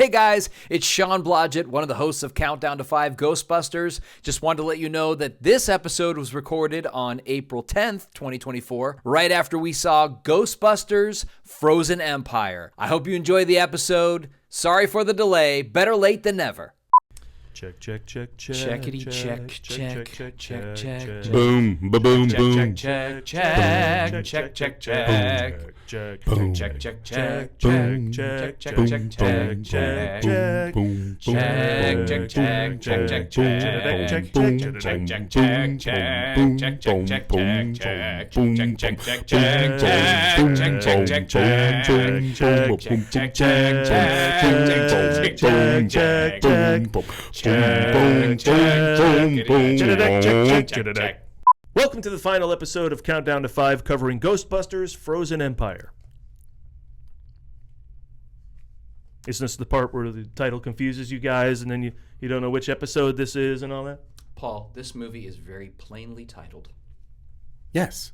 Hey guys, it's Sean Blodgett, one of the hosts of Countdown to 5 Ghostbusters. Just wanted to let you know that this episode was recorded on April 10th, 2024, right after we saw Ghostbusters Frozen Empire. I hope you enjoy the episode. Sorry for the delay. Better late than never. Check, check, check, check. Checkity check, check, check, check. Boom, ba-boom, boom. Check, check, check, check, check. Check, Boom. Check, check, check, Boom. check, check, Boom, check, check, check. boom, boom, Check, check, check, check, check, check. boom, Check, check, check, boom, check, boom, check, boom, check, boom, check, boom, check, check, boom, check, boom, check, boom, check, check, check, check, check, boom, check, boom, check, check, boom, check, check, check, check, check. Welcome to the final episode of Countdown to 5 covering Ghostbusters Frozen Empire. Isn't this the part where the title confuses you guys and then you don't know which episode this is and all that? Paul, this movie is very plainly titled. Yes.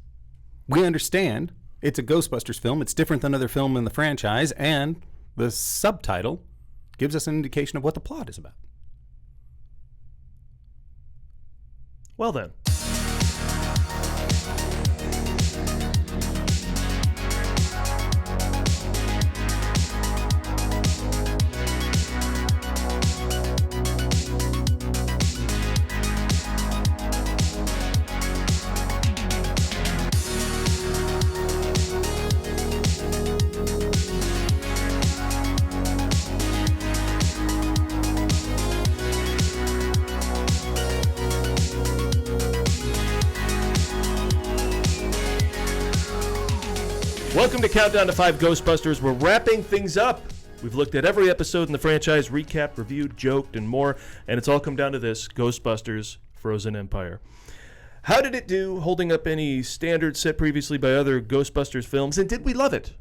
We understand it's a Ghostbusters film. It's different than other film in the franchise, and the subtitle gives us an indication of what the plot is about. Well then. Welcome to Countdown to 5 Ghostbusters. We're wrapping things up. We've looked at every episode in the franchise, recapped, reviewed, joked, and more, and it's all come down to this, Ghostbusters Frozen Empire. How did it do, holding up any standards set previously by other Ghostbusters films, and did we love it?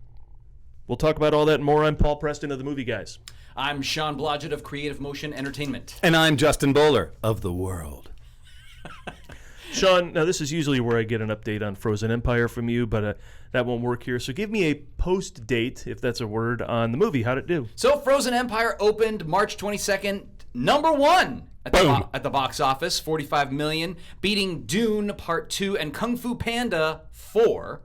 We'll talk about all that and more. I'm Paul Preston of The Movie Guys. I'm Sean Blodgett of Creative Motion Entertainment. And I'm Justin Bowler of The World. Sean, now this is usually where I get an update on Frozen Empire from you, but that won't work here. So give me a post date, if that's a word, on the movie. How'd it do? So Frozen Empire opened March 22nd, number one at the box office, 45 million, beating Dune Part 2 and Kung Fu Panda 4.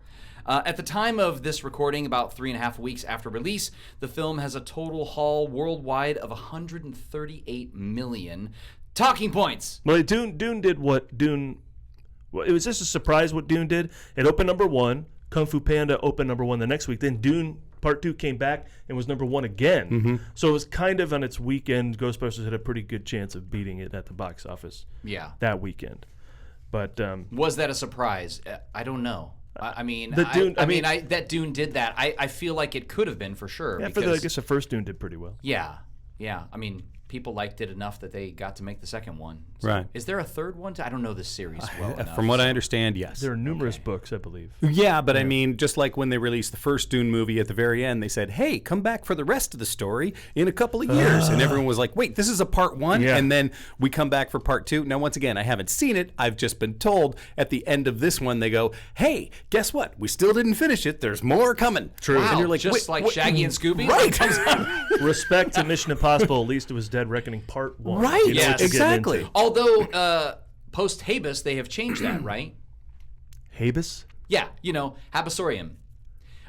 At the time of this recording, about 3.5 weeks after release, the film has a total haul worldwide of 138 million. Talking points. Well, Dune did what Dune... Well, it was just a surprise what Dune did. It opened number one. Kung Fu Panda opened number one the next week. Then Dune Part 2 came back and was number one again. Mm-hmm. So it was kind of on its weekend. Ghostbusters had a pretty good chance of beating it at the box office that weekend. But was that a surprise? I don't know. I mean, that Dune did that. I feel like it could have been for sure. Yeah, because, I guess the first Dune did pretty well. Yeah. I mean, people liked it enough that they got to make the second one. So right. Is there a third one? I don't know this series well enough. From what I understand, yes. There are numerous books, I believe. Yeah, but I mean, just like when they released the first Dune movie at the very end, they said, hey, come back for the rest of the story in a couple of years. And everyone was like, wait, this is a part one? Yeah. And then we come back for part two. Now, once again, I haven't seen it. I've just been told at the end of this one, they go, hey, guess what? We still didn't finish it. There's more coming. True. Wow, and you're like, just like Shaggy and Scooby? Right. Respect to Mission Impossible. At least it was Dead Reckoning Part 1. Right. You know yes. Exactly. Although, post Habus, they have changed that, right? Habus? Yeah, Habasorium.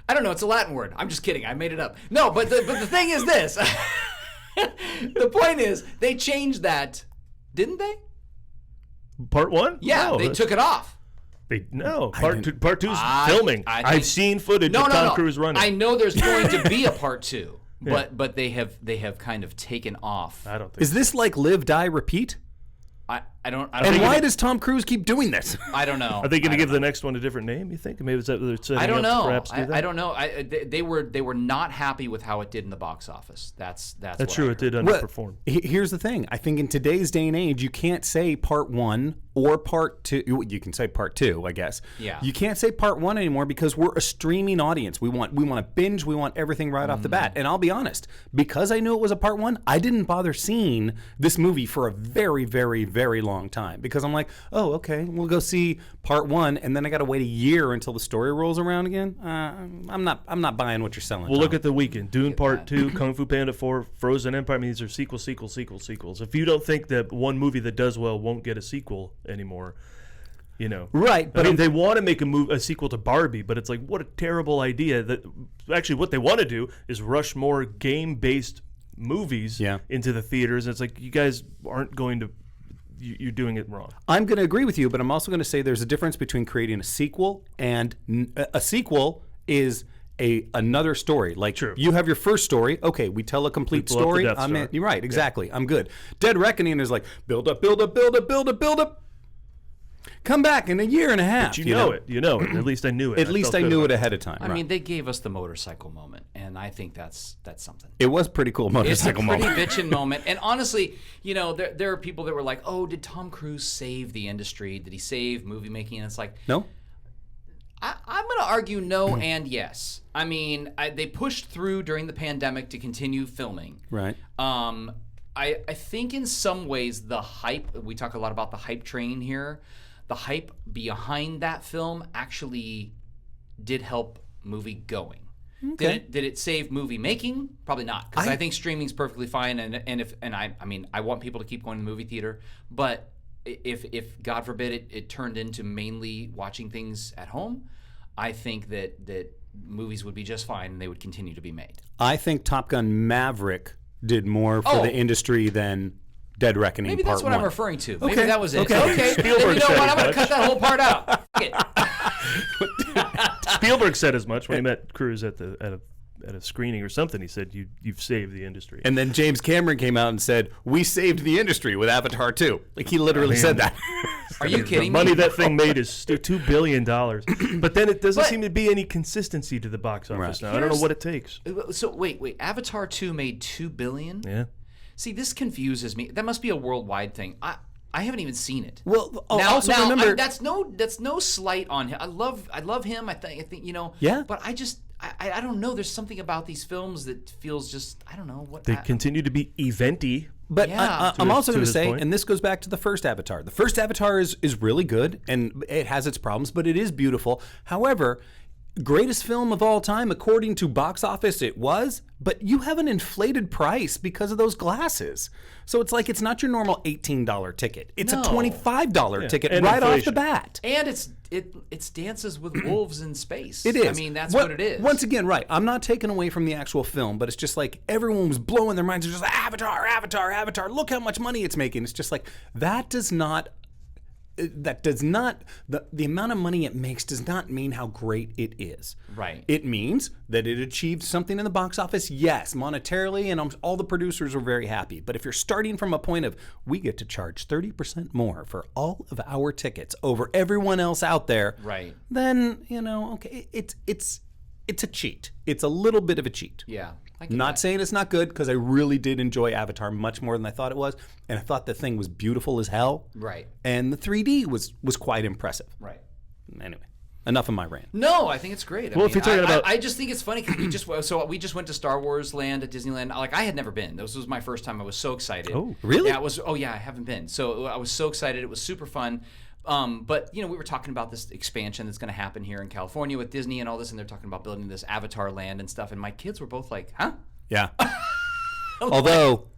I don't know, it's a Latin word. I'm just kidding, I made it up. No, but the thing is this. The point is, they changed that, didn't they? Part 1? Yeah, No, they took it off. Part 2's filming. I've seen footage of Tom Cruise running. I know there's going to be a part 2, but they have kind of taken off. I don't think Is this like Live, Die, Repeat? I don't. And why does Tom Cruise keep doing this? I don't know. Are they going to give the next one a different name, you think? Maybe is that they're setting I don't up know. to perhaps do that? I don't know. They were not happy with how it did in the box office. That's true. It did underperform. Here's the thing. I think in today's day and age, you can't say part one or part two. You can say part two, I guess. Yeah. You can't say part one anymore because we're a streaming audience. We want to binge. We want everything right off the bat. And I'll be honest, because I knew it was a part one, I didn't bother seeing this movie for a very, very, very long long time because I'm like, oh, okay, we'll go see part 1, and then I got to wait a year until the story rolls around again. I'm not buying what you're selling. Well, look at the weekend: Dune Part 2, Kung Fu Panda 4, Frozen Empire. I mean, these are sequels. If you don't think that one movie that does well won't get a sequel anymore, right? But I mean, they want to make a sequel to Barbie, but it's like, what a terrible idea. That actually, what they want to do is rush more game-based movies into the theaters. And it's like, you guys aren't going to. You're doing it wrong. I'm going to agree with you, but I'm also going to say there's a difference between creating a sequel and a sequel is another story. Like, True. You have your first story. Okay, we tell a complete story. You're right. Exactly. I'm good. Dead Reckoning is like build up. Come back in a year and a half. But you know it. At least I knew it. At least I knew it ahead of time. I mean, they gave us the motorcycle moment, and I think that's something. It was pretty cool motorcycle moment. It's a pretty bitchin' moment. And honestly, there are people that were like, oh, did Tom Cruise save the industry? Did he save movie making? And it's like, no. I'm going to argue no and yes. I mean, they pushed through during the pandemic to continue filming. Right. I think in some ways the hype, we talk a lot about the hype train here, the hype behind that film actually did help movie going. Okay. Did it save movie making? Probably not, because I think streaming's perfectly fine, and I want people to keep going to the movie theater, but if God forbid it turned into mainly watching things at home, I think that movies would be just fine and they would continue to be made. I think Top Gun Maverick did more for the industry than Dead Reckoning Maybe Part that's what 1. I'm referring to. Okay. Maybe that was it. Okay. Then you know what? I'm going to cut that whole part out. Spielberg said as much when he met Cruise at a screening or something. He said, "You've saved the industry." And then James Cameron came out and said, "We saved the industry with Avatar 2." Like, he literally said that. Are you kidding me? The money me? that thing made is $2 billion. But then it doesn't seem to be any consistency to the box office now. I don't know what it takes. So wait. Avatar 2 made $2 billion? Yeah. See, this confuses me. That must be a worldwide thing. I haven't even seen it. Well, now, remember that's no slight on him. I love him. I think Yeah. But I don't know. There's something about these films that feels just, I don't know what. They continue to be eventy. But Yeah. I'm also going to his say, point. and this goes back to the first Avatar. The first Avatar is really good, and it has its problems, but it is beautiful. However, greatest film of all time, according to box office, it was, but you have an inflated price because of those glasses. So it's like, it's not your normal $18 ticket. It's a $25 ticket and right off inflation. the bat. And it's Dances with Wolves in Space. It is. I mean, that's what it is. Once again, right. I'm not taking away from the actual film, but it's just like everyone was blowing their minds. They're just like, Avatar, Avatar, Avatar. Look how much money it's making. It's just like, the amount of money it makes does not mean how great it is. Right. It means that it achieved something in the box office, yes, monetarily, and all the producers were very happy. But if you're starting from a point of, we get to charge 30% more for all of our tickets over everyone else out there, Right. then, okay, it's a cheat. It's a little bit of a cheat. Yeah. Not saying it's not good, because I really did enjoy Avatar much more than I thought it was, and I thought the thing was beautiful as hell. Right. And the 3D was quite impressive. Right. Anyway, enough of my rant. No, I think it's great. Well, if you're talking about- I just think it's funny because we just went to Star Wars Land at Disneyland. Like, I had never been. This was my first time. I was so excited. Oh, really? Yeah, I haven't been. So I was so excited. It was super fun. But we were talking about this expansion that's going to happen here in California with Disney and all this, and they're talking about building this Avatar Land and stuff. And my kids were both like, "Huh?" Yeah. Although,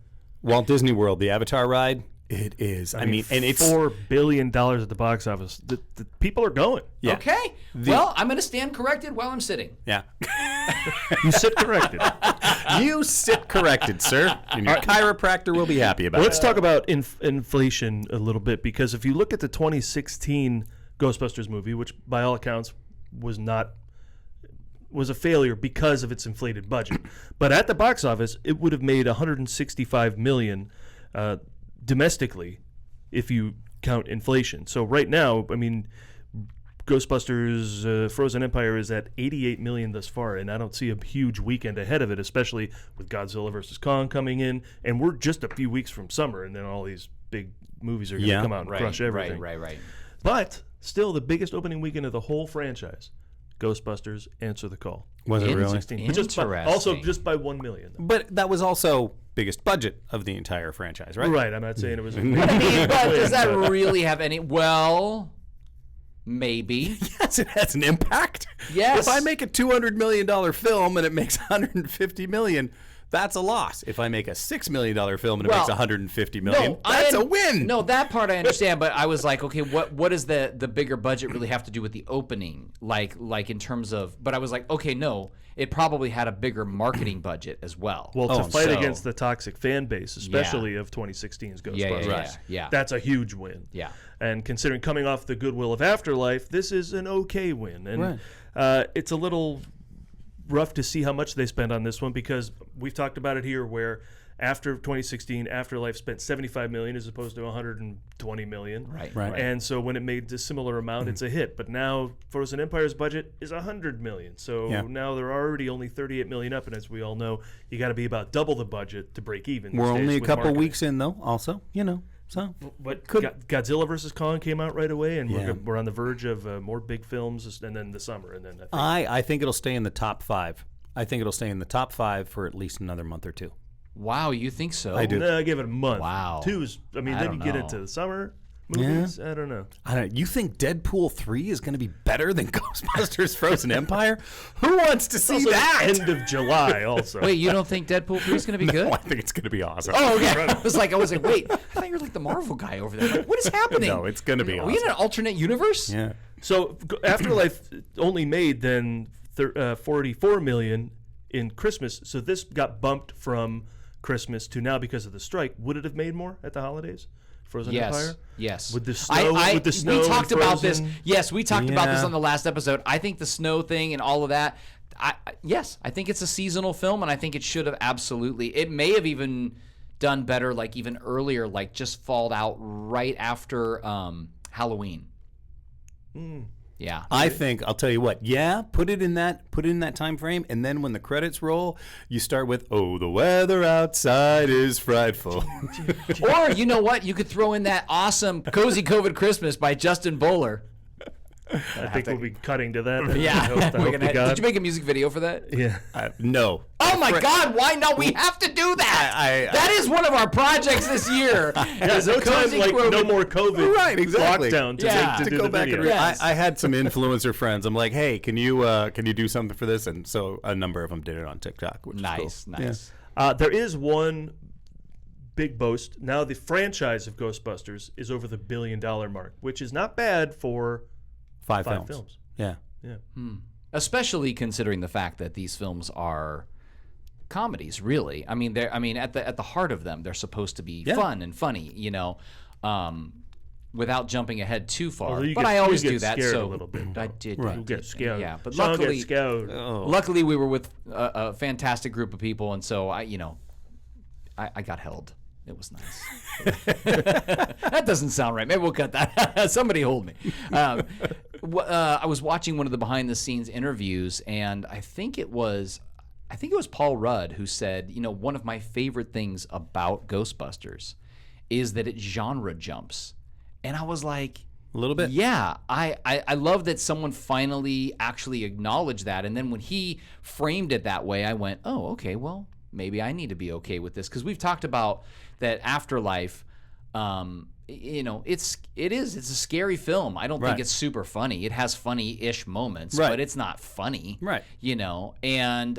Walt Disney World, the Avatar ride, it is. I mean, and it's $4 billion at the box office. The people are going. Yeah. Okay. Well, I'm going to stand corrected while I'm sitting. Yeah. You sit corrected. You sit corrected, sir. And your chiropractor will be happy about Let's it. talk about inflation a little bit, because if you look at the 2016 Ghostbusters movie, which by all accounts was a failure because of its inflated budget, but at the box office it would have made $165 million domestically if you count inflation. So right now, I mean, Ghostbusters Frozen Empire is at $88 million thus far, and I don't see a huge weekend ahead of it, especially with Godzilla vs. Kong coming in, and we're just a few weeks from summer, and then all these big movies are going to come out and crush everything. Right. But still, the biggest opening weekend of the whole franchise, Ghostbusters Answer the Call. Was it really? 2016. But just by 1 million. But that was also biggest budget of the entire franchise, right? Right. I'm not saying it was. I mean, but does that really have any? Well, maybe. Yes, it has an impact. Yes. If I make a $200 million film and it makes $150 million, that's a loss. If I make a $6 million film and it makes $150 million, that's a win. No, that part I understand, but I was like, okay, what does the bigger budget really have to do with the opening? Like in terms of, but I was like, okay, no, it probably had a bigger marketing budget as well. Well, to fight against the toxic fan base, especially of 2016's Ghostbusters, yeah. that's a huge win. Yeah. And considering coming off the goodwill of Afterlife, this is an okay win. And it's a little rough to see how much they spend on this one because we've talked about it here where after 2016 Afterlife spent $75 million as opposed to $120 million. Right. And so when it made a similar amount, it's a hit. But now Frozen Empire's budget is $100 million. So now they're already only $38 million up. And as we all know, you got to be about double the budget to break even. We're only a couple weeks in, though, also, So, but Godzilla vs. Kong came out right away, and we're on the verge of more big films, and then the summer, and then I think it'll stay in the top 5. I think it'll stay in the top 5 for at least another month or 2. Wow, you think so? I do. No, I give it a month. Wow. 2 is, then you get into the summer movies. I don't know. You think Deadpool 3 is going to be better than Ghostbusters Frozen Empire? Who wants to see Also that? End of July, also. Wait, you don't think Deadpool 3 is going to be good? I think it's going to be awesome. Oh, okay. I was like, wait, I thought you were like the Marvel guy over there. Like, what is happening? No, it's going to be Are awesome. we in an alternate universe? Yeah. So Afterlife only made then $44 million in Christmas. So this got bumped from Christmas to now because of the strike. Would it have made more at the holidays? Frozen Empire? Yes. With the snow, we talked about this. Frozen? Yes, we talked about this Yeah. on the last episode. I think the snow thing and all of that. Yes, I think it's a seasonal film, and I think it should have absolutely. It may have even done better, like even earlier, like just falled out right after Halloween. Yeah. I think I'll tell you what. Yeah, put it in that time frame, and then when the credits roll, you start with "Oh, the weather outside is frightful." Or you know what? You could throw in that awesome "Cozy COVID Christmas" by Justin Bowler. I think we'll be cutting to that. Yeah. I hope to God. Did you make a music video for that? Yeah. No. Oh my God! Why not? We have to do that. That is one of our projects this year. There's no time like no more COVID lockdown to go do back the and video. I had some influencer friends. I'm like, hey, can you do something for this? And so a number of them did it on TikTok. Which is cool. Nice. There is one big boast. Now the franchise of Ghostbusters is over the $1 billion mark, which is not bad for 5 films. films. Yeah. Especially considering the fact that these films are comedies, really. I mean, at the heart of them, they're supposed to be fun and funny, without jumping ahead too far. But I always do that. So a little bit. I did. You get scared. Yeah, but Sean luckily, gets scared. luckily we were with a fantastic group of people, and so I got held. It was nice. That doesn't sound right. Maybe we'll cut that. Somebody hold me. I was watching one of the behind-the-scenes interviews, and I think it was Paul Rudd who said, one of my favorite things about Ghostbusters is that it genre jumps. And I was like, A little bit. yeah, I love that someone finally actually acknowledged that. And then when he framed it that way, I went, oh, okay, well, maybe I need to be okay with this, because we've talked about that Afterlife. It's a scary film. I don't think it's super funny. It has funny-ish moments, but it's not funny. Right. And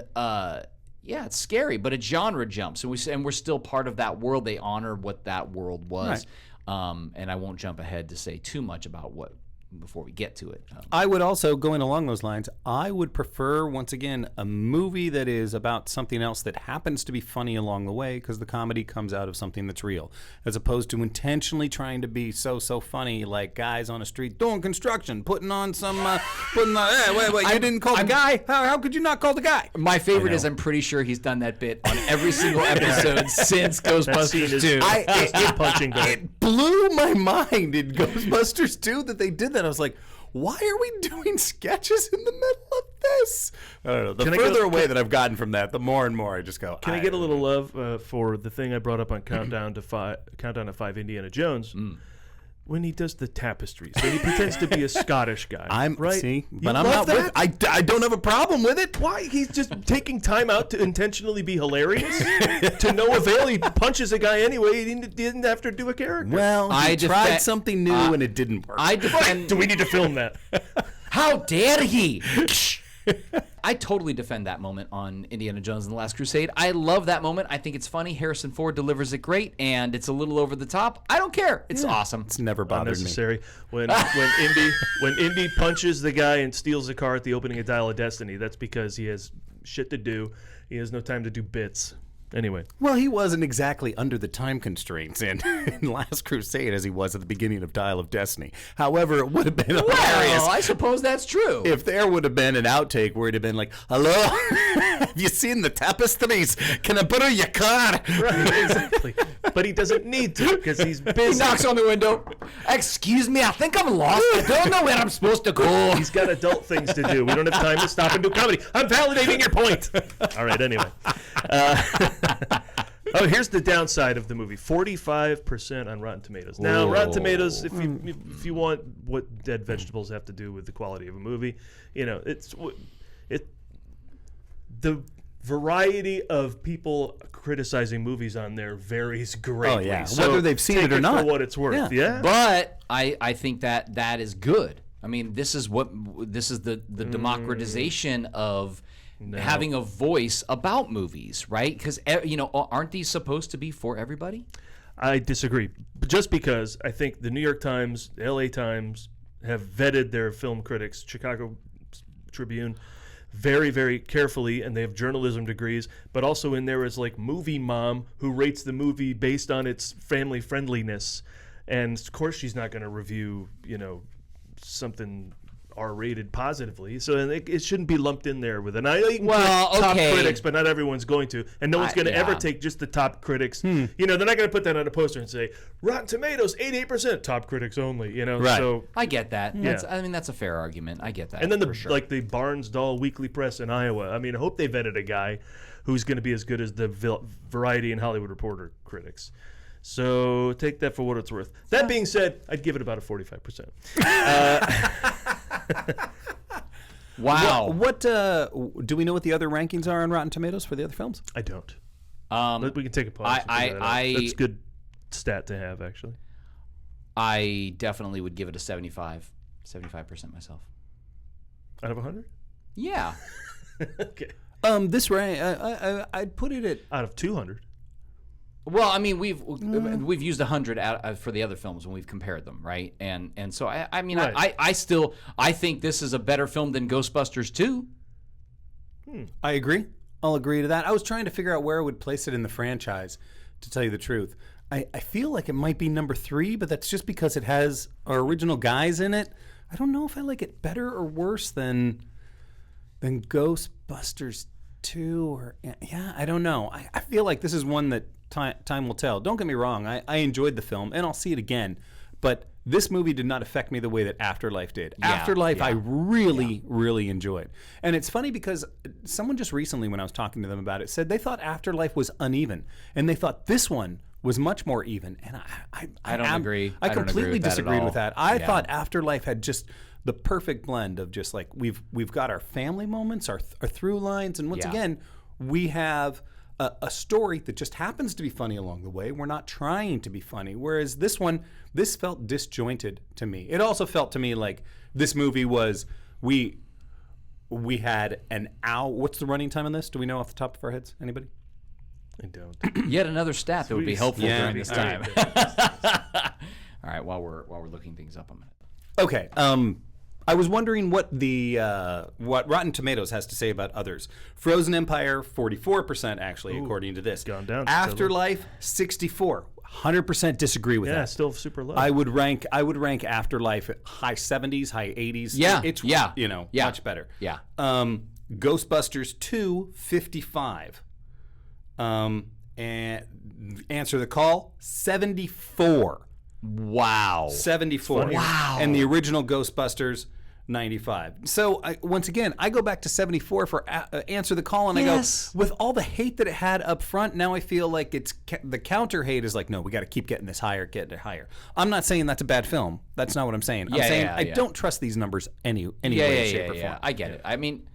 it's scary, but it genre jumps, and we're still part of that world. They honor what that world was. Right. And I won't jump ahead to say too much about what before we get to it. I would also, going along those lines, I would prefer, once again, a movie that is about something else that happens to be funny along the way, because the comedy comes out of something that's real, as opposed to intentionally trying to be so funny, like guys on a street doing construction, putting on some, hey, wait, you didn't call the guy? How could you not call the guy? My favorite is I'm pretty sure he's done that bit on every single episode since Ghostbusters 2. It blew my mind in Ghostbusters 2 that they did that. I was like, why are we doing sketches in the middle of this? I don't know. The further away that I've gotten from that, the more and more I just go. Can I get a little love for the thing I brought up on Countdown to 5 Indiana Jones? when he does the tapestries, when he pretends to be a Scottish guy. I'm right. See, You but I'm love not that? with. I don't have a problem with it. Why? He's just taking time out to intentionally be hilarious. To no avail. He punches a guy anyway. He didn't have to do a character. Well, I I tried defend- something new and it didn't work. I defend. Do we need to film that? How dare he? I totally defend that moment on Indiana Jones and the Last Crusade. I love that moment. I think it's funny. Harrison Ford delivers it great, and it's a little over the top. I don't care. It's awesome. It's never bothered me. Unnecessary. When Indy punches the guy and steals the car at the opening of Dial of Destiny, that's because he has shit to do. He has no time to do bits. Anyway. Well, he wasn't exactly under the time constraints in Last Crusade as he was at the beginning of Dial of Destiny. However, it would have been hilarious Well, I suppose that's true. if there would have been an outtake where it'd have been like, "Hello, have you seen the tapestries? Can I borrow your car?" Right, exactly. But he doesn't need to because he's He busy. knocks on the window. Excuse me, I think I'm lost. I don't know where I'm supposed to go. He's got adult things to do. We don't have time to stop and do comedy. I'm validating your point. All right, anyway. Oh, here's the downside of the movie: 45% on Rotten Tomatoes. Now, Rotten Tomatoes, if you want what dead vegetables have to do with the quality of a movie, the variety of people criticizing movies on there varies greatly. Oh, yeah. So Whether they've seen take it or not. for what it's worth. Yeah. But I think that is good. I mean, this is the democratization of having a voice about movies, right? Because aren't these supposed to be for everybody? I disagree. Just because I think the New York Times, the LA Times have vetted their film critics, Chicago Tribune, very, very carefully, and they have journalism degrees, but also in there is like Movie Mom, who rates the movie based on its family friendliness. And of course she's not going to review, something R-rated positively, so it shouldn't be lumped in there with it. I know you can put top critics, but not everyone's going to, and no one's going to ever take just the top critics. They're not going to put that on a poster and say Rotten Tomatoes 88%, top critics only. Right. So I get that. That's a fair argument. I get that. and then the the Barnsdall Weekly Press in Iowa. I mean, I hope they vetted a guy who's going to be as good as the Variety and Hollywood Reporter critics. So take that for what it's worth. That being said, I'd give it about a 45%. Wow. What do we know what the other rankings are on Rotten Tomatoes for the other films? I don't. But we can take a pause. That's a good stat to have, actually. I definitely would give it a 75% myself. Out of 100? Yeah. Okay. This rank, I'd put it at Out of 200? Well, I mean, we've used 100 for the other films when we've compared them, right? And so I mean, Right. I think this is a better film than Ghostbusters 2. I agree. I'll agree to that. I was trying to figure out where I would place it in the franchise, to tell you the truth. I feel like it might be number 3, but that's just because it has our original guys in it. I don't know if I like it better or worse than Ghostbusters 2. Or I don't know. I feel like this is one that time will tell. Don't get me wrong. I enjoyed the film, and I'll see it again. But this movie did not affect me the way that Afterlife did. Afterlife, I really, really enjoyed. And it's funny because someone just recently, when I was talking to them about it, said they thought Afterlife was uneven, and they thought this one was much more even. And I don't agree. I I don't agree completely with that at disagreed all. with that. I thought Afterlife had just the perfect blend of just like we've got our family moments, our through lines, and once again, we have a story that just happens to be funny along the way. We're not trying to be funny. Whereas this felt disjointed to me. It also felt to me like this movie was, we had an hour. What's the running time on this? Do we know off the top of our heads? Anybody? I don't. Yet another stat that would be helpful during this All time. right. All right, while we're looking things up a minute. Okay. I was wondering what Rotten Tomatoes has to say about others. Frozen Empire, 44% actually, according to this. Gone down. Afterlife, 64. 100% disagree with Yeah, that. still super low. I would rank Afterlife at high 70s, high 80s. Yeah, It's yeah, much better. Yeah. Ghostbusters 2, 55. And Answer the Call, 74. Wow. 74. Wow. And the original Ghostbusters, 95. So once again, I go back to 74 for Answer the Call, and I go, with all the hate that it had up front, now I feel like it's the counter hate is like, no, we got to keep getting this higher, getting it higher. I'm not saying that's a bad film. That's not what I'm saying. I'm saying I don't trust these numbers any way, shape, or form. I get it. I mean,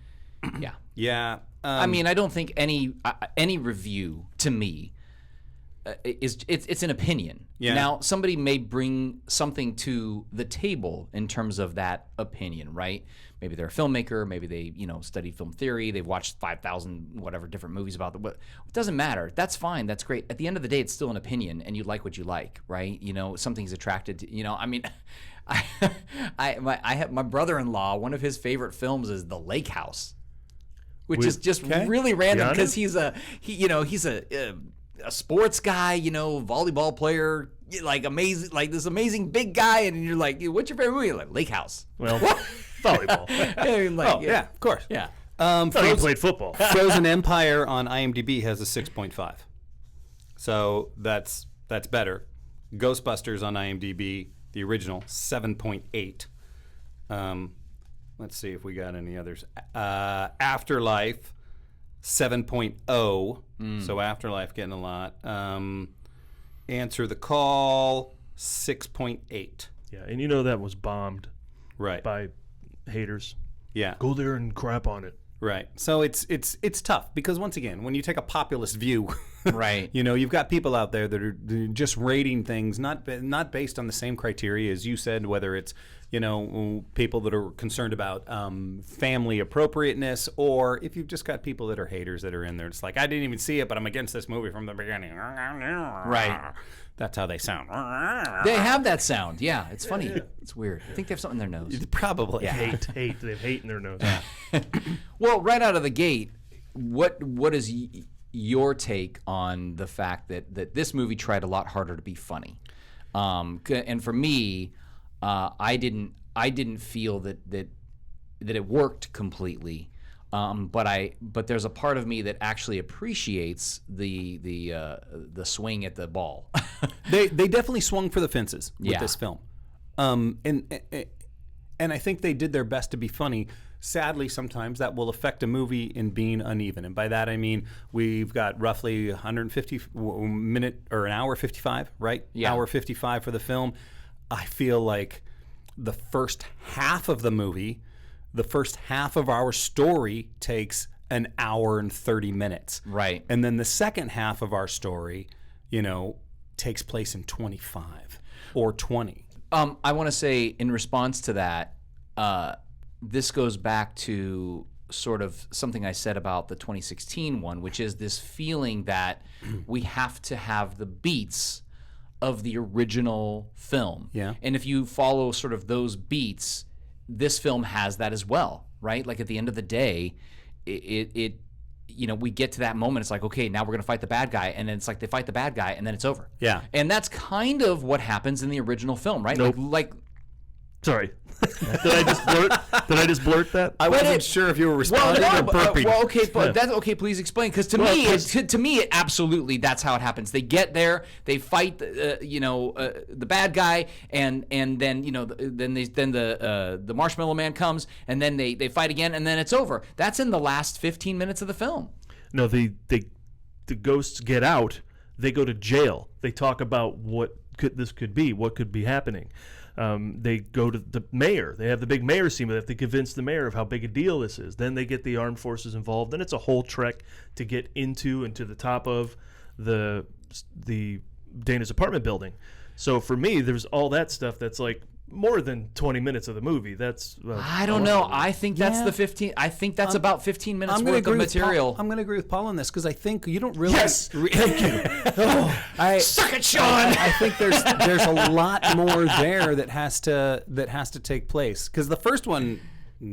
yeah. Yeah. I mean, I don't think any review to me it's an opinion. Yeah. Now, somebody may bring something to the table in terms of that opinion, right? Maybe they're a filmmaker. Maybe they, studied film theory. They've watched 5,000 whatever different movies about it doesn't matter. That's fine. That's great. At the end of the day, it's still an opinion, and you like what you like, right? Something's attracted to. I mean, I have my brother-in-law. One of his favorite films is The Lake House, which is just really random because he's a sports guy, volleyball player, like amazing, like this amazing big guy, and you're like, what's your favorite movie? Like Lake House. Well, volleyball. I mean, like, yeah, of course. Yeah. He played football. Frozen Empire on IMDb has a 6.5, so that's better. Ghostbusters on IMDb, the original, 7.8. Let's see if we got any others. Afterlife, 7.0. So Afterlife getting a lot. Answer the Call, 6.8. Yeah, and that was bombed by haters. Yeah. Go there and crap on it. Right. So it's tough because once again, when you take a populist view, right? You've got people out there that are just rating things not based on the same criteria as you said, whether it's people that are concerned about family appropriateness, or if you've just got people that are haters that are in there. It's like, I didn't even see it, but I'm against this movie from the beginning. Right. That's how they sound. They have that sound. Yeah, it's funny. Yeah. It's weird. I think they have something in their nose. Probably. Yeah. Hate. They have hate in their nose. Well, right out of the gate, what is your take on the fact that this movie tried a lot harder to be funny? And for me, I didn't feel that it worked completely. But there's a part of me that actually appreciates the swing at the ball. They definitely swung for the fences with this film, and I think they did their best to be funny. Sadly, sometimes that will affect a movie in being uneven, and by that I mean we've got roughly 150 minute or an hour 55, right? Yeah. Hour 55 for the film. I feel like the first half of the movie. The first half of our story takes an hour and 30 minutes. Right. And then the second half of our story, takes place in 25 or 20. I want to say in response to that, this goes back to sort of something I said about the 2016 one, which is this feeling that we have to have the beats of the original film. Yeah. And if you follow sort of those beats, this film has that as well, right? Like at the end of the day, it we get to that moment. It's like, okay, now we're going to fight the bad guy. And then it's like they fight the bad guy and then it's over. Yeah. And that's kind of what happens in the original film, right? Nope. Like Sorry. Did I just blurt that? I wasn't sure if you were responding or burping. Okay, but that's okay. Please explain, because to me, it absolutely that's how it happens. They get there, they fight, the bad guy, and then then the Marshmallow Man comes, and then they fight again, and then it's over. That's in the last 15 minutes of the film. No, the ghosts get out. They go to jail. They talk about what this could be, what could be happening. They go to the mayor. They have the big mayor scene where they have to convince the mayor of how big a deal this is. Then they get the armed forces involved. Then it's a whole trek to get into and to the top of the Dana's apartment building. So for me, there's all that stuff that's like more than 20 minutes of the movie. That's I don't know. I think that's the 15. I think that's about 15 minutes worth of material. I'm going to agree with Paul on this because I think you don't really. Yes. Thank you. Suck it, Sean. I think there's a lot more there that has to take place because the first one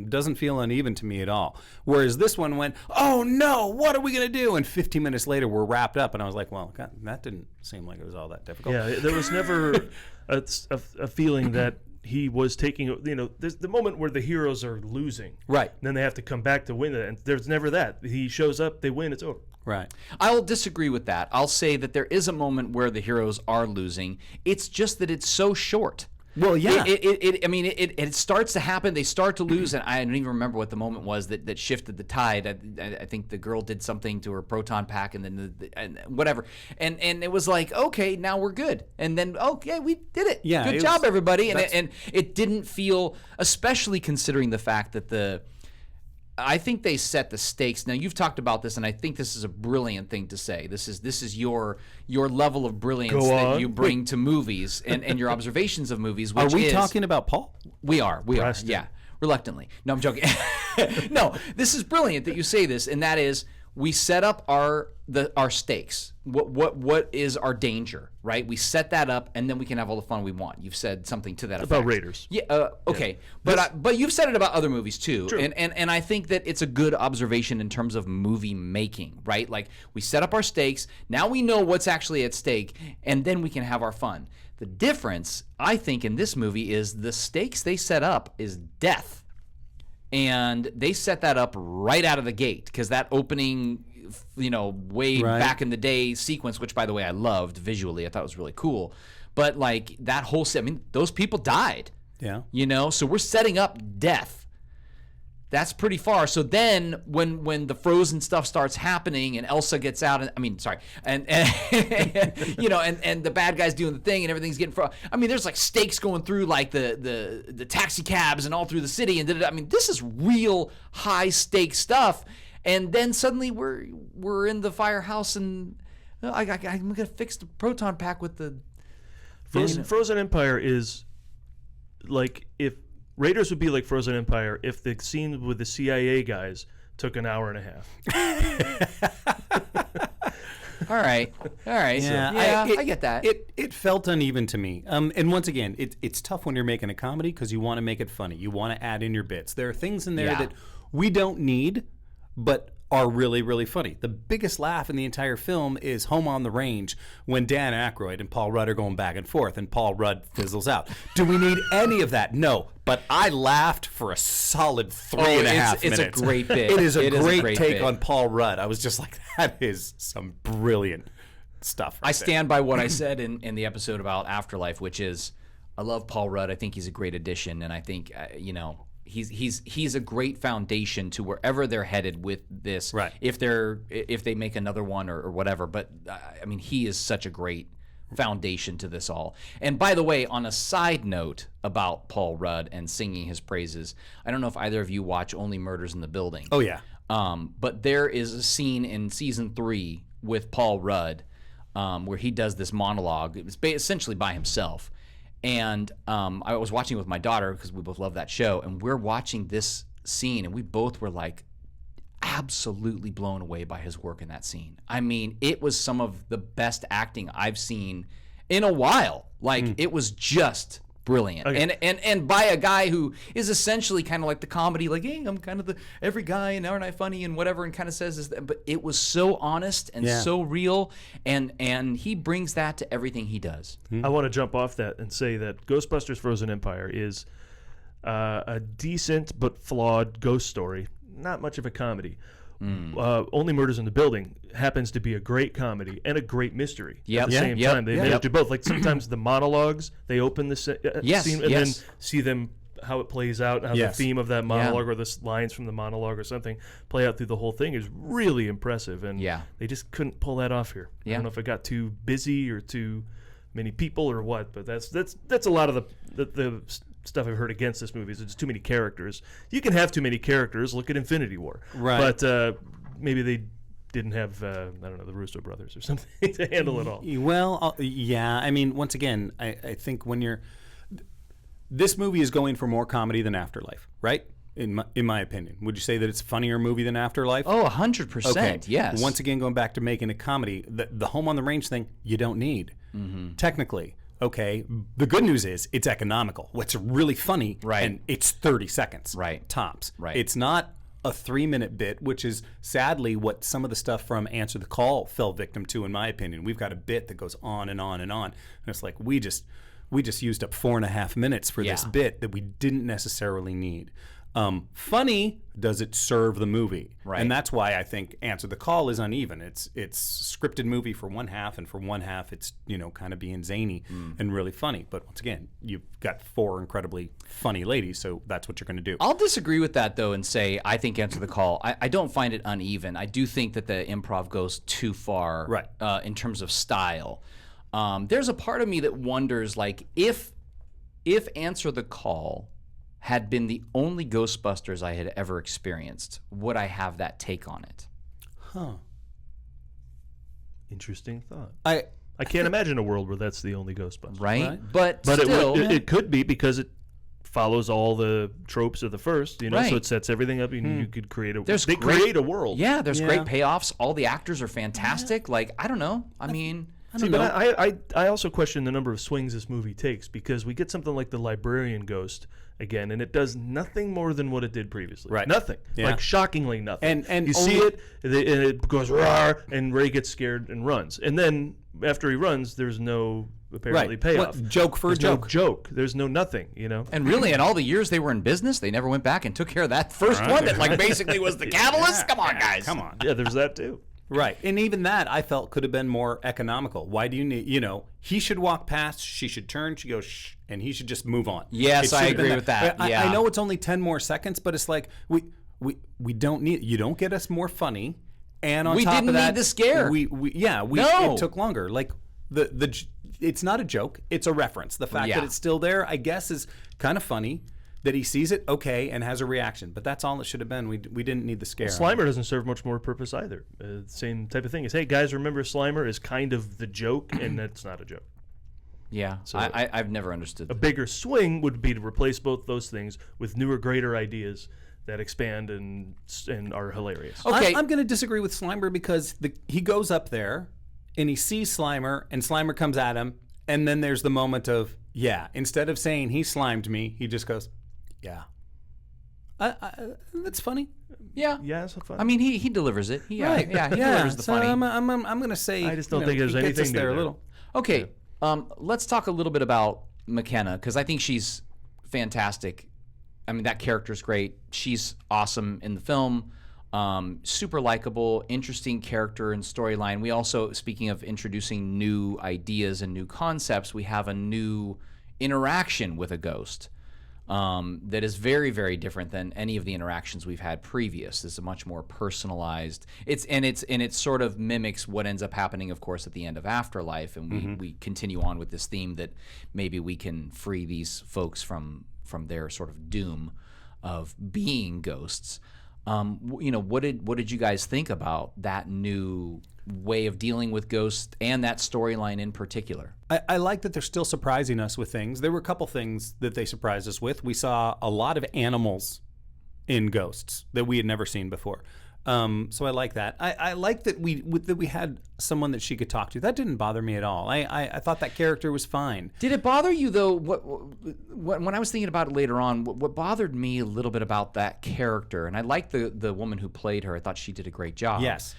doesn't feel uneven to me at all. Whereas this one went, oh no, what are we going to do? And 15 minutes later, we're wrapped up, and I was like, well, God, that didn't seem like it was all that difficult. Yeah, there was never a feeling that he was taking, there's the moment where the heroes are losing. Right. And then they have to come back to win it. And there's never that. He shows up, they win, it's over. Right. I'll disagree with that. I'll say that there is a moment where the heroes are losing. It's just that it's so short. Well, yeah. It starts to happen. They start to lose, and I don't even remember what the moment was that shifted the tide. I think the girl did something to her proton pack, and then and whatever, and it was like, okay, now we're good, and then okay, we did it. Yeah, good job, everybody. And it didn't feel, especially considering the fact that I think they set the stakes. Now you've talked about this, and I think this is a brilliant thing to say. This is your level of brilliance that you bring to movies and your observations of movies. Which are we talking about Paul? We are. Yeah, reluctantly. No, I'm joking. No, this is brilliant that you say this, and that is we set up our stakes. What is our danger, right? We set that up, and then we can have all the fun we want. You've said something to that effect. About Raiders. Yeah. Okay. Yeah. But you've said it about other movies too. True. And I think that it's a good observation in terms of movie making, right? Like we set up our stakes. Now we know what's actually at stake, and then we can have our fun. The difference, I think, in this movie is the stakes they set up is death. And they set that up right out of the gate because that opening, way back in the day sequence, which by the way I loved visually, I thought was really cool. But like that whole those people died. Yeah. So we're setting up death. That's pretty far. So then when the frozen stuff starts happening and Elsa gets out, and the bad guy's doing the thing and everything's getting frozen. There's like stakes going through like the taxi cabs and all through the city, and this is real high stakes stuff. And then suddenly we're in the firehouse, and I'm gonna fix the proton pack with the Frozen Empire is like if Raiders would be like Frozen Empire if the scene with the CIA guys took an hour and a half. All right. Yeah, I get that. It felt uneven to me. And once again, it's tough when you're making a comedy because you want to make it funny. You want to add in your bits. There are things in there that we don't need, but are really, really funny. The biggest laugh in the entire film is Home on the Range when Dan Aykroyd and Paul Rudd are going back and forth and Paul Rudd fizzles out. Do we need any of that? No. But I laughed for a solid 3.5 minutes. It's a great bit. It is a great take on Paul Rudd. I was just like, that is some brilliant stuff. I stand by what I said in the episode about Afterlife, which is I love Paul Rudd. I think he's a great addition, and I think, he's a great foundation to wherever they're headed with this. Right. If they make another one or whatever, but he is such a great foundation to this all. And by the way, on a side note about Paul Rudd and singing his praises, I don't know if either of you watch Only Murders in the Building. Oh yeah. But there is a scene in season 3 with Paul Rudd where he does this monologue. It was essentially by himself. And I was watching it with my daughter because we both love that show, and we're watching this scene, and we both were like absolutely blown away by his work in that scene. It was some of the best acting I've seen in a while. It was just brilliant. Okay. And by a guy who is essentially kind of like the comedy, like, hey, I'm kind of the every guy and aren't I funny and whatever, and kind of says this, but it was so honest and so real, and he brings that to everything he does. I want to jump off that and say that Ghostbusters Frozen Empire is a decent but flawed ghost story, not much of a comedy. Only Murders in the Building happens to be a great comedy and a great mystery at the same time. They manage to do both. Like sometimes the monologues, they open the scene and then see them how it plays out, how the theme of that monologue or the lines from the monologue or something play out through the whole thing is really impressive. And they just couldn't pull that off here. I don't know if it got too busy or too many people or what, but that's a lot of the stuff I've heard against this movie is there's too many characters. You can have too many characters. Look at Infinity War. Right. But maybe they didn't have, the Russo brothers or something to handle it all. Well, once again, I think this movie is going for more comedy than Afterlife, right? In my opinion. Would you say that it's a funnier movie than Afterlife? Oh, 100%, okay. Yes. Once again, going back to making a comedy, the Home on the Range thing, you don't need. Technically. Okay, the good news is it's economical. What's really funny, and it's 30 seconds, tops. Right. It's not a 3-minute bit, which is sadly what some of the stuff from Answer the Call fell victim to, in my opinion. We've got a bit that goes on and on and on, and it's like we just used up 4.5 minutes for this bit that we didn't necessarily need. Funny, does it serve the movie? Right. And that's why I think Answer the Call is uneven. It's scripted movie for one half, and for one half it's kind of being zany and really funny. But once again, you've got 4 incredibly funny ladies, so that's what you're going to do. I'll disagree with that, though, and say I think Answer the Call. I don't find it uneven. I do think that the improv goes too far Right. In terms of style. There's a part of me that wonders, like, if Answer the Call had been the only Ghostbusters I had ever experienced, would I have that take on it? Huh. Interesting thought. I can't imagine a world where that's the only Ghostbusters. Right? But still, still, it could be because it follows all the tropes of the first, Right. so it sets everything up, and you could create a. There's they great- create a world. yeah, there's great payoffs. All the actors are fantastic. Like, I don't know. I mean, See, but I also question the number of swings this movie takes, because we get something like the librarian ghost again, and it does nothing more than what it did previously. Right. Nothing. Yeah. Like, shockingly nothing. And you see it, and it goes roar, and Ray gets scared and runs. And then after he runs, there's no apparently payoff. What, joke for a There's joke. no joke. There's no nothing. and really, in all the years they were in business, they never went back and took care of that first one that, like, basically was the catalyst. Come on, guys. Come on. Yeah, there's that too. Right. And even that I felt could have been more economical. Why do you need, he should walk past, she should turn, she goes, shh, and he should just move on. Yes, It should I have been agree with that. Yeah. I know it's only 10 more seconds, but it's like, we don't need, you don't get us more funny. And on We top didn't of that, need the scare. No. It took longer. Like, it's not a joke, it's a reference. The fact Yeah. that it's still there, I guess, is kind of funny. That he sees it, okay, and has a reaction. But that's all it should have been. We didn't need the scare. Slimer doesn't serve much more purpose either. Same type of thing is, hey, guys, remember Slimer is kind of the joke, and that's not a joke. Yeah, So- I've never understood A that. bigger swing would be to replace both those things with newer, greater ideas that expand and are hilarious. Okay. I'm going to disagree with Slimer because he goes up there and he sees Slimer and Slimer comes at him, and then there's the moment of, instead of saying he slimed me, he just goes, yeah. That's funny. Yeah. Yeah, it's fun. I mean, he delivers it. He delivers the so funny. I'm going to say, I just don't think there's he gets us anything new there a there. little. Okay, let's talk a little bit about McKenna, because I think she's fantastic. I mean, that character's great. She's awesome in the film. Super likable, interesting character and storyline. We also, speaking of introducing new ideas and new concepts, we have a new interaction with a ghost that is very, very different than any of the interactions we've had previous. This is a much more personalized. It sort of mimics what ends up happening, of course, at the end of Afterlife, and we continue on with this theme that maybe we can free these folks from their sort of doom of being ghosts. What did you guys think about that new way of dealing with ghosts and that storyline in particular? I like that they're still surprising us with things. There were a couple things that they surprised us with. We saw a lot of animals in Ghosts that we had never seen before. So I like that. I like that we had someone that she could talk to. That didn't bother me at all. I thought that character was fine. Did it bother you, though? When I was thinking about it later on, what bothered me a little bit about that character, and I liked the woman who played her. I thought she did a great job. Yes.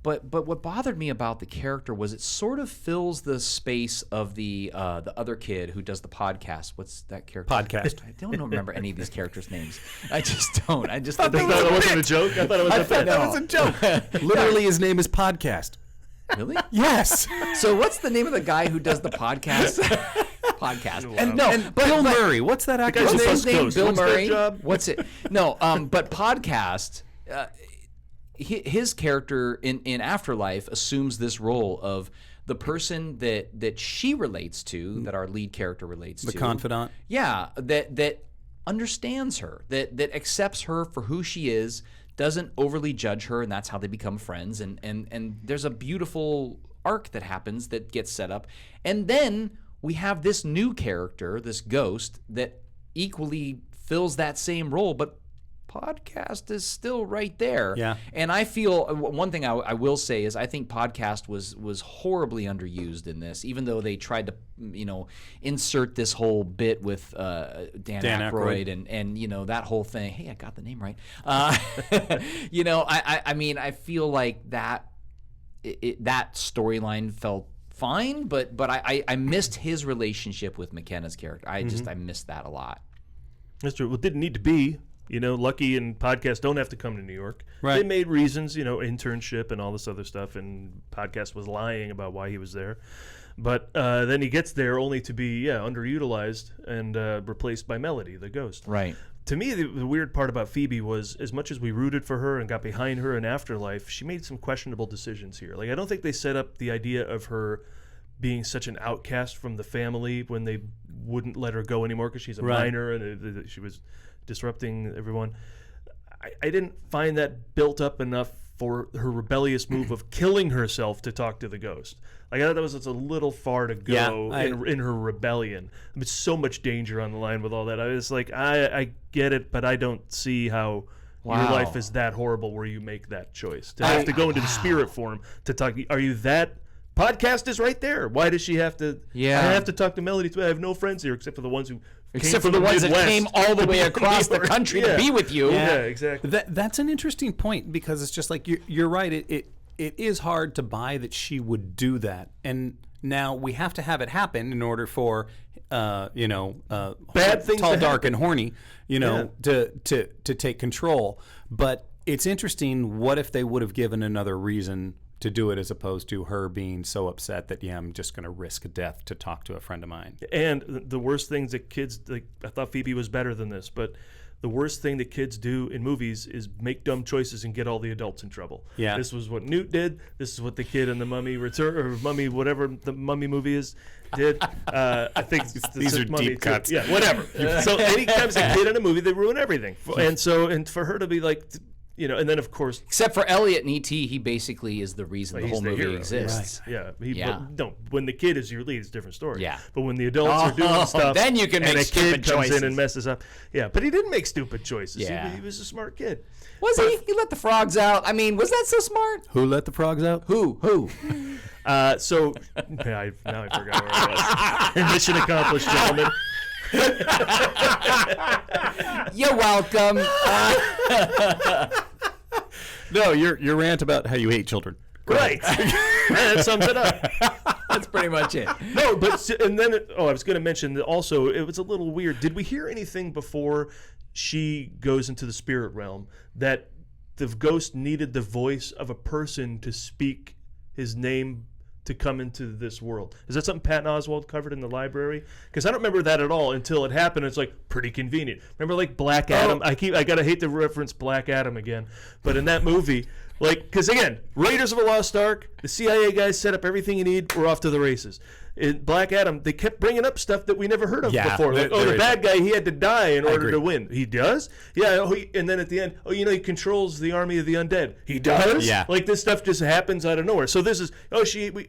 But what bothered me about the character was it sort of fills the space of the other kid who does the podcast. What's that character? Podcast. I don't remember any of these characters' names. I just don't. I just That wasn't a joke? I thought it was a bit. That was a joke. Literally, his name is Podcast. Really? Yes. So what's the name of the guy who does the podcast? Podcast. And Bill Murray. What's that actor's guy's name? who His name Ghost. Bill What's their Murray. job? What's it? No, but podcast. His character in Afterlife assumes this role of the person that she relates to, that our lead character relates to, The confidant. Yeah, that understands her, that accepts her for who she is, doesn't overly judge her, and that's how they become friends. And there's a beautiful arc that happens that gets set up, and then we have this new character, this ghost, that equally fills that same role, but podcast is still right there. Yeah. And I feel one thing I will say is I think podcast was horribly underused in this, even though they tried to insert this whole bit with Dan Aykroyd and that whole thing. Hey, I got the name right. I mean, I feel like that storyline felt fine, but I missed his relationship with McKenna's character. I missed that a lot. That's true. Well, it didn't need to be. Lucky and Podcast don't have to come to New York. Right. They made reasons, internship and all this other stuff, and Podcast was lying about why he was there. But then he gets there only to be, underutilized and replaced by Melody, the ghost. Right. To me, the weird part about Phoebe was, as much as we rooted for her and got behind her in Afterlife, she made some questionable decisions here. Like, I don't think they set up the idea of her being such an outcast from the family when they wouldn't let her go anymore because she's a minor and she was disrupting everyone. I didn't find that built up enough for her rebellious move of killing herself to talk to the ghost. Like, I thought that was a little far to go in her rebellion. I mean, so much danger on the line with all that. I was like, I get it, but I don't see how your life is that horrible where you make that choice. To have to go into the spirit form to talk. Are you that... Podcast is right there. Why does she have to... Yeah. I have to talk to Melody too. I have no friends here except for the ones who... Except for the ones that came all the way across the country to be with you. Yeah, exactly. That's an interesting point because it's just like you're right. It is hard to buy that she would do that, and now we have to have it happen in order for bad things, tall, to dark, happen. and horny, to take control. But it's interesting. What if they would have given another reason to do it as opposed to her being so upset that, I'm just going to risk death to talk to a friend of mine. And the worst things that kids, I thought Phoebe was better than this, but the worst thing that kids do in movies is make dumb choices and get all the adults in trouble. Yeah. This was what Newt did. This is what the kid in the Mummy Return, or Mummy, whatever the Mummy movie is, did. I think These are Mummy deep too. cuts. Yeah, whatever. So anytime a kid in a movie, they ruin everything. And for her to be like... and then of course, except for Elliot in E.T., he basically is the reason the whole movie hero. exists. Right. Yeah. No, when the kid is your lead, it's a different story. Yeah. But when the adults are doing stuff, then you can and make a kid stupid comes choices. in and messes up. Yeah, but he didn't make stupid choices. Yeah. He was a smart kid. Was he? He let the frogs out. I mean, was that so smart? Who let the frogs out? Who? Now I forgot where I was. Mission accomplished, gentlemen. You're welcome. No, your rant about how you hate children. Right. That sums it up. That's pretty much it. No, and then I was going to mention that also it was a little weird. Did we hear anything before she goes into the spirit realm that the ghost needed the voice of a person to speak his name to come into this world? Is that something Patton Oswalt covered in the library? Because I don't remember that at all until it happened. It's like pretty convenient. Remember like Black Adam? I gotta hate to reference Black Adam again, but in that movie, because again, Raiders of the Lost Ark, the CIA guys set up everything you need. We're off to the races. In Black Adam, they kept bringing up stuff that we never heard of before. Like, the bad guy, he had to die in order to win. He does? Yeah. And then at the end, he controls the army of the undead. He does? Yeah. Like, this stuff just happens out of nowhere. So this is,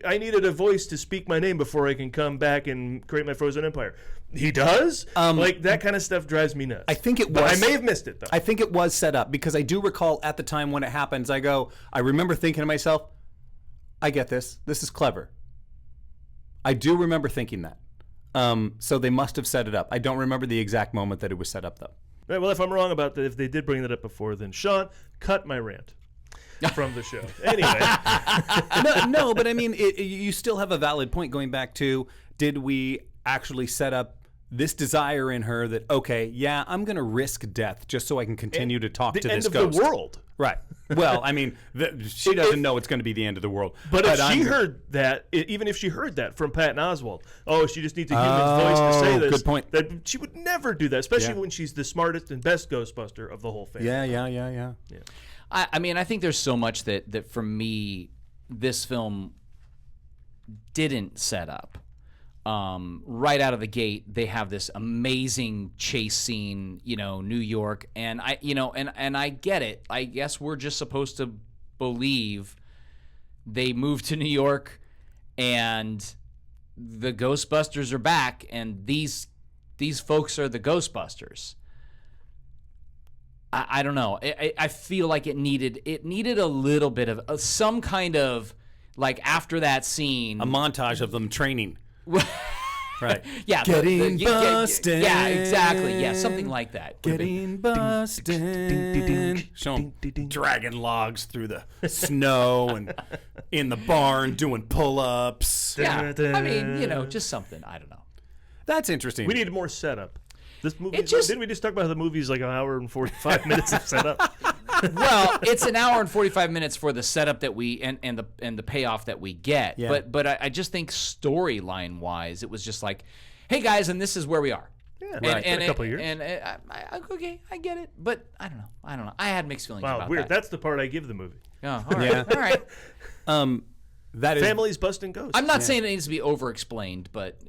I needed a voice to speak my name before I can come back and create my frozen empire. He does? That kind of stuff drives me nuts. I think it was. But I may have missed it, though. I think it was set up because I do recall at the time when it happens, I remember thinking to myself, I get this. This is clever. I do remember thinking that. So they must have set it up. I don't remember the exact moment that it was set up, though. Right, well, if I'm wrong about that, if they did bring that up before, then Sean, cut my rant from the show. Anyway. No, but I mean, you still have a valid point going back to, did we actually set up this desire in her that, I'm going to risk death just so I can continue to talk to this ghost. The end of the world. Right. Well, I mean, she doesn't know it's going to be the end of the world. But if she heard that, even if she heard that from Patton Oswalt, she just needs a human voice to say this. Good point. That she would never do that, especially when she's the smartest and best Ghostbuster of the whole family. Yeah. I mean, I think there's so much that for me, this film didn't set up. Right out of the gate, they have this amazing chase scene, New York, and I get it. I guess we're just supposed to believe they moved to New York and the Ghostbusters are back, and these folks are the Ghostbusters. I don't know. I feel like it needed a little bit of some kind of, like, after that scene, a montage of them training. Right. Yeah. Getting busted. Yeah, exactly. Yeah, something like that. Getting busted. Show 'em dragging logs through the snow and in the barn doing pull-ups. Yeah. I mean, just something. I don't know. That's interesting. We needed more setup. This movie, It just- didn't we just talk about how the movie's like an hour and 45 minutes of setup? Well, it's an hour and 45 minutes for the setup that we and the payoff that we get. Yeah. But I just think storyline wise, it was just like, hey guys, and this is where we are. Yeah, And a couple of years. And okay, I get it, but I don't know. I had mixed feelings Wow, about weird. that. That's the part I give the movie. Oh, all right, Yeah. all right. That is. Families busting ghosts. I'm not saying it needs to be over-explained, but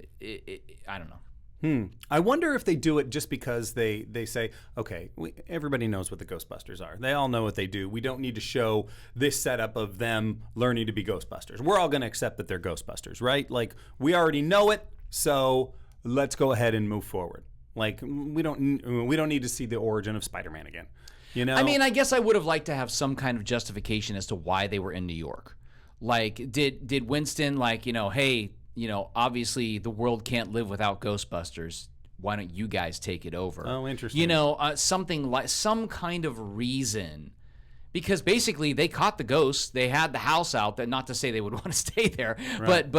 I don't know. I wonder if they do it just because they say, okay, everybody knows what the Ghostbusters are. They all know what they do. We don't need to show this setup of them learning to be Ghostbusters. We're all going to accept that they're Ghostbusters, right? Like, we already know it, so let's go ahead and move forward. Like, we don't need to see the origin of Spider-Man again. You know? I mean, I guess I would have liked to have some kind of justification as to why they were in New York. Like, did Winston, like, hey, obviously the world can't live without Ghostbusters. Why don't you guys take it over? Oh, interesting. Something like some kind of reason. Because basically they caught the ghosts. They had the house out there. Not to say they would want to stay there, but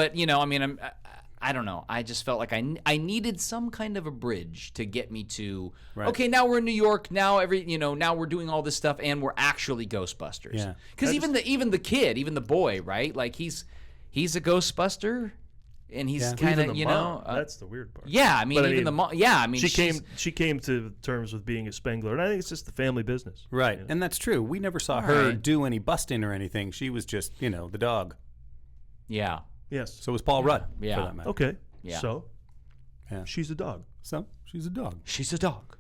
I don't know. I just felt like I needed some kind of a bridge to get me to okay. Now we're in New York. Now now we're doing all this stuff, and we're actually Ghostbusters. Yeah. Because even the kid, even the boy, right? Like he's a Ghostbuster, and he's kind Even of the mom, that's the weird part. Yeah, I mean, But even the mom. Yeah, I mean, she came to terms with being a Spengler, and I think it's just the family business. Right, and that's true. We never saw her do any busting or anything. She was just, the dog. Yeah. Yes. So was Paul Rudd, Yeah. for that matter. Okay. Yeah. So Yeah. she's a dog. So she's a dog. She's a dog.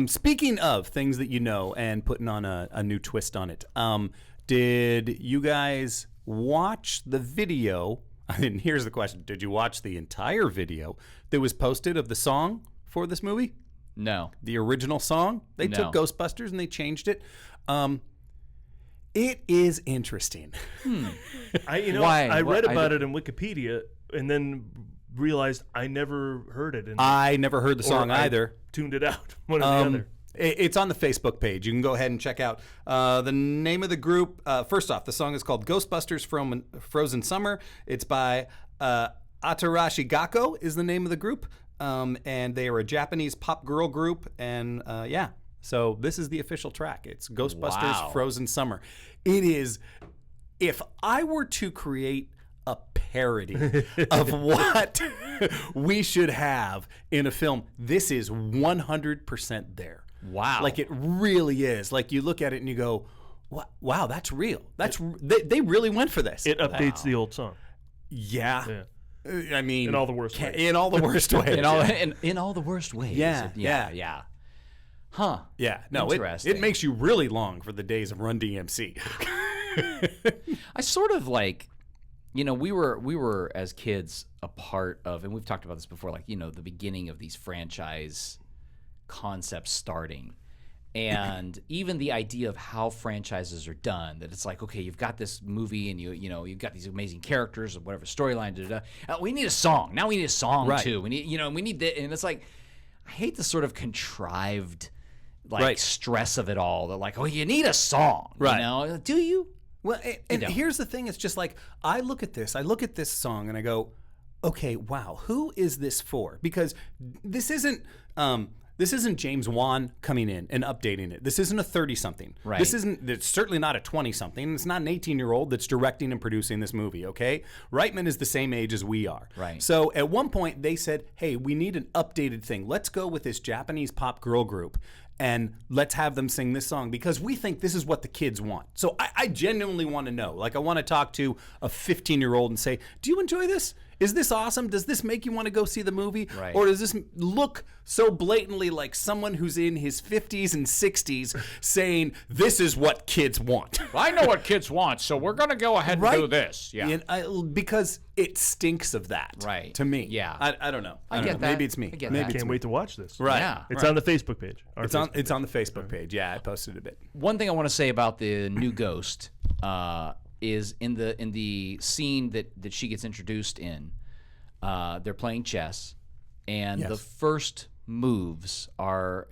Speaking of things that you know and putting on a new twist on it, did you guys watch the video? And here's the question. Did you watch the entire video that was posted of the song for this movie? No. The original song? They took No. Ghostbusters and they changed it. It is interesting. Why? I read What- about it in Wikipedia and then realized I never heard it. I never heard the song either. Tuned it out. One or the other. It's on the Facebook page. You can go ahead and check out the name of the group. First off, the song is called Ghostbusters from Frozen Summer. It's by Atarashi Gakko is the name of the group. And they are a Japanese pop girl group. And yeah, so this is the official track. It's Ghostbusters Wow. Frozen Summer. It is, if I were to create a parody of what we should have in a film, this is 100% there. Wow. Like, it really is. Like, you look at it and you go, wow, that's real. They really went for this. It updates the old song. Yeah. I mean, In all the worst ways. In all the worst ways. in all the worst ways. Yeah, yeah, yeah. yeah. Huh. Yeah. No, Interesting. it makes you really long for the days of Run DMC. I sort of like, we were as kids a part of, and we've talked about this before, like, the beginning of these franchise concepts starting. And even the idea of how franchises are done, that it's like, okay, you've got this movie and you've got these amazing characters or whatever storyline, we need a song. Now we need a song Right. too. We need, we need that. And it's like, I hate the sort of contrived Right. stress of it all. That like, oh, you need a song, Right. Do you? Well, and don't. here's the thing. It's just like, I look at this song and I go, okay, wow, who is this for? Because this isn't James Wan coming in and updating it. This isn't a 30-something. Right. It's certainly not a 20-something. It's not an 18-year-old that's directing and producing this movie, okay? Reitman is the same age as we are. Right. So at one point they said, hey, we need an updated thing. Let's go with this Japanese pop girl group and let's have them sing this song because we think this is what the kids want. So I genuinely want to know. Like, I want to talk to a 15-year-old and say, do you enjoy this? Is this awesome? Does this make you want to go see the movie? Right. Or does this look so blatantly like someone who's in his 50s and 60s saying, this is what kids want? I know what kids want, so we're going to go ahead and do this. Yeah. And because it stinks of that, Right. to me. Yeah. I don't know. I don't get know. that. Maybe it's me. I get Maybe that. it's Can't me. wait to watch this. Right. Yeah. It's on the Facebook page. Our It's on Facebook the Facebook page. Yeah, I posted a bit. One thing I want to say about the new Ghost is in the scene that she gets introduced in. They're playing chess, and Yes. the first moves are,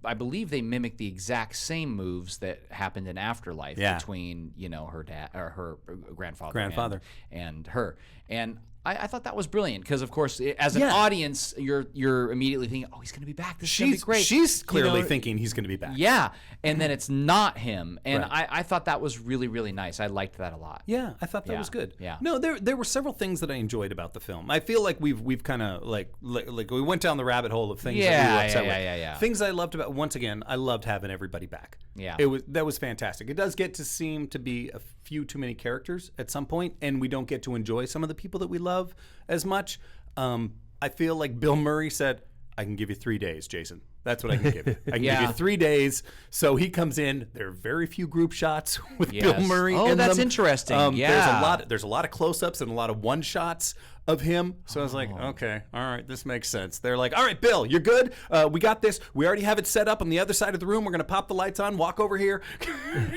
I believe they mimic the exact same moves that happened in Afterlife Yeah. between her dad or her grandfather Grandfather. and her. And I thought that was brilliant because, of course, as an audience, you're immediately thinking, "Oh, he's going to be back. This is going to be great." She's clearly thinking he's going to be back. Yeah, and then it's not him, and I thought that was really, really nice. I liked that a lot. Yeah, I thought that was good. Yeah. No, there were several things that I enjoyed about the film. I feel like we've kind of like we went down the rabbit hole of things that we were upset with. Yeah. Things I loved about, once again, I loved having everybody back. Yeah. That was fantastic. It does get to seem to be a few too many characters at some point, and we don't get to enjoy some of the people that we love as much. I feel like Bill Murray said, "I can give you 3 days, Jason. That's what I can give you. I can give you 3 days." So he comes in. There are very few group shots with Bill Murray. Oh, in that's them. interesting. There's a lot of close-ups and a lot of one shots of him. So I was like, okay, all right, this makes sense. They're like, all right, Bill, you're good. We got this. We already have it set up on the other side of the room. We're gonna pop the lights on. Walk over here.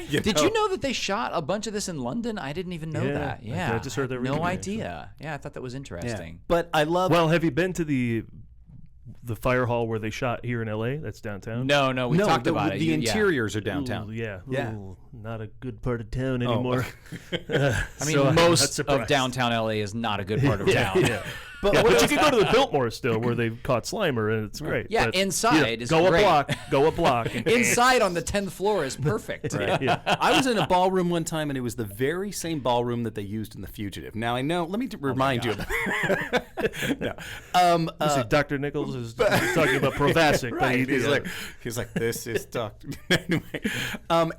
Did you know that they shot a bunch of this in London? I didn't even know that. Yeah, I just heard that. No idea. Yeah, I thought that was interesting. Yeah. But I love. Well, have you been to the fire hall where they shot here in L.A.? That's downtown. No, we talked about it. The interiors are downtown. Ooh, yeah. Yeah. Ooh, not a good part of town anymore. I mean, most of downtown LA is not a good part of town. Yeah. But you can go to the Biltmore still, where they've caught Slimer, and it's great. Yeah, but, inside is go great. Go a block. Inside on the 10th floor is perfect. Right, yeah. I was in a ballroom one time, and it was the very same ballroom that they used in The Fugitive. Now I know. Let me remind you. No. Dr. Nichols is talking about Provasic. Right. But He's like, this is Dr.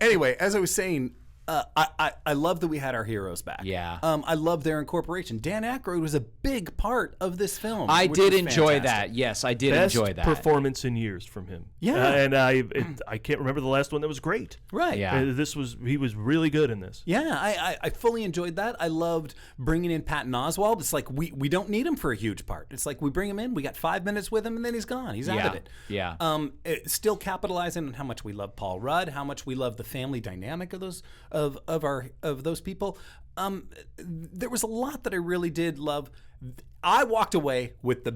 Anyway, as I was saying, I love that we had our heroes back. Yeah. I love their incorporation. Dan Aykroyd was a big part of this film. I which did was enjoy fantastic. that. Yes, I did best enjoy that. performance in years from him. Yeah. And I can't remember the last one that was great. Right. Yeah. He was really good in this. Yeah, I fully enjoyed that. I loved bringing in Patton Oswalt. It's like we don't need him for a huge part. It's like we bring him in, we got 5 minutes with him, and then he's gone. He's out of it. Yeah. Still capitalizing on how much we love Paul Rudd, how much we love the family dynamic of those people. There was a lot that I really did love. I walked away with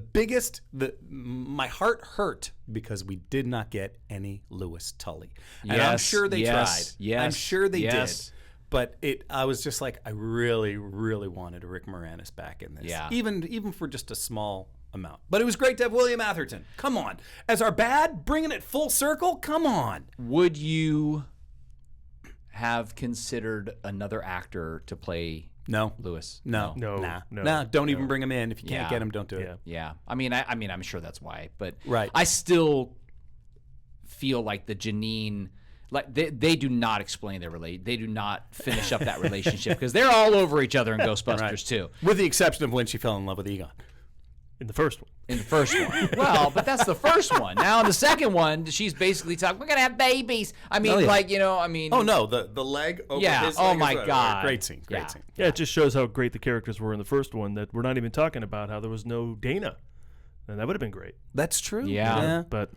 my heart hurt because we did not get any Louis Tully. And I'm sure they tried. Yes. I'm sure they Yes. did. But I was just like, I really, really wanted Rick Moranis back in this. Yeah. Even for just a small amount. But it was great to have William Atherton. Come on. As our bad, bringing it full circle? Come on. Would you have considered another actor to play Lewis? No. Don't even bring him in. If you can't get him, don't do it. Yeah. I mean, I'm sure that's why. But Right. I still feel like the Janine, like they do not explain their They do not finish up that relationship because they're all over each other in Ghostbusters too. With the exception of when she fell in love with Egon. In the first one. In the first one. Well, but that's the first one. Now in the second one, she's basically talking, we're going to have babies. I mean, Oh, no, the leg over his leg. Oh, my God. Great scene. Yeah. Yeah, it just shows how great the characters were in the first one, that we're not even talking about how there was no Dana. And that would have been great. That's true. Yeah. But,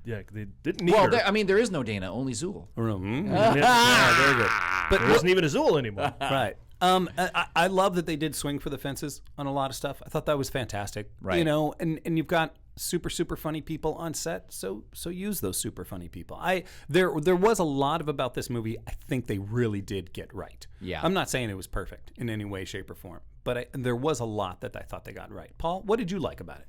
yeah, they didn't need Well, her. there is no Dana, only Zool. Yeah, very good. But there isn't even a Zool anymore. Right. I love that they did swing for the fences on a lot of stuff. I thought that was fantastic. Right. You know, and you've got super funny people on set, so use those super funny people. There was a lot about this movie I think they really did get right. Yeah. I'm not saying it was perfect in any way, shape, or form, but there was a lot that I thought they got right. Paul, what did you like about it?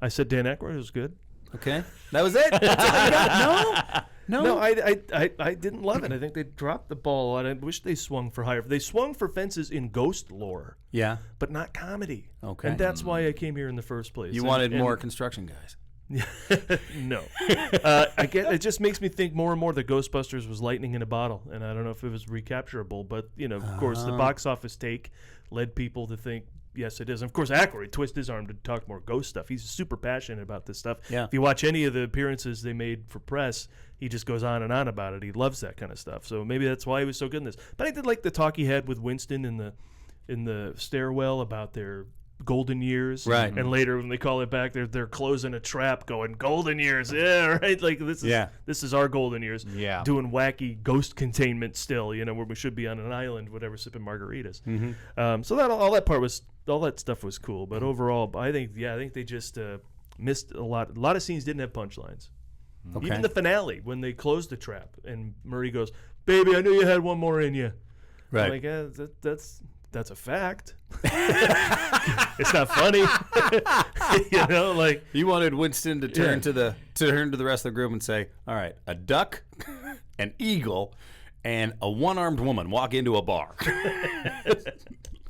I said Dan Aykroyd was good. Okay, that was it. That's all you got? No, I didn't love it. I think they dropped the ball a lot. I wish they swung for higher. They swung for fences in ghost lore. Yeah. But not comedy. Okay. And that's why I came here in the first place. You wanted more construction guys. No. It just makes me think more and more that Ghostbusters was lightning in a bottle, and I don't know if it was recapturable, but, of course, the box office take led people to think, yes, it is. And of course, Aykroyd twisted his arm to talk more ghost stuff. He's super passionate about this stuff. Yeah. If you watch any of the appearances they made for press, he just goes on and on about it. He loves that kind of stuff. So maybe that's why he was so good in this. But I did like the talk he had with Winston in the stairwell about their golden years. Right. And later when they call it back, they're closing a trap going, golden years. Yeah, right. Like this is our golden years. Yeah. Doing wacky ghost containment still, where we should be on an island, whatever, sipping margaritas. Mm-hmm. So all that stuff was cool. But overall, I think they just missed a lot. A lot of scenes didn't have punchlines. Okay. Even the finale, when they closed the trap and Murray goes, "Baby, I knew you had one more in you." Right. I'm like, that's that's a fact. It's not funny. Like you wanted Winston to turn to the rest of the group and say, "All right, a duck, an eagle, and a one-armed woman walk into a bar."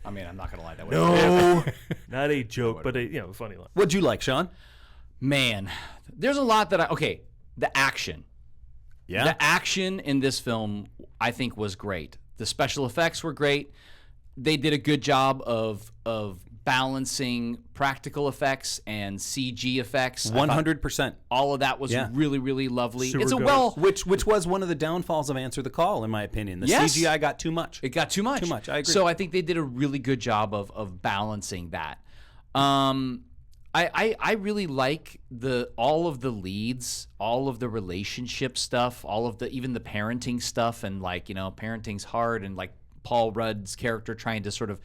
I mean, I'm not gonna lie, that no, not a joke, but a funny line. What'd you like, Sean? Man, there's a lot that the action. Yeah. The action in this film, I think, was great. The special effects were great. They did a good job of balancing practical effects and CG effects. 100%. All of that was really, really lovely. Super It's a ghost. Which was one of the downfalls of Answer the Call, in my opinion. The Yes. CGI got too much. It got too much. Too much. I agree. So I think they did a really good job of balancing that. I really like all of the leads, all of the relationship stuff, even the parenting stuff, and parenting's hard, and like Paul Rudd's character trying to sort of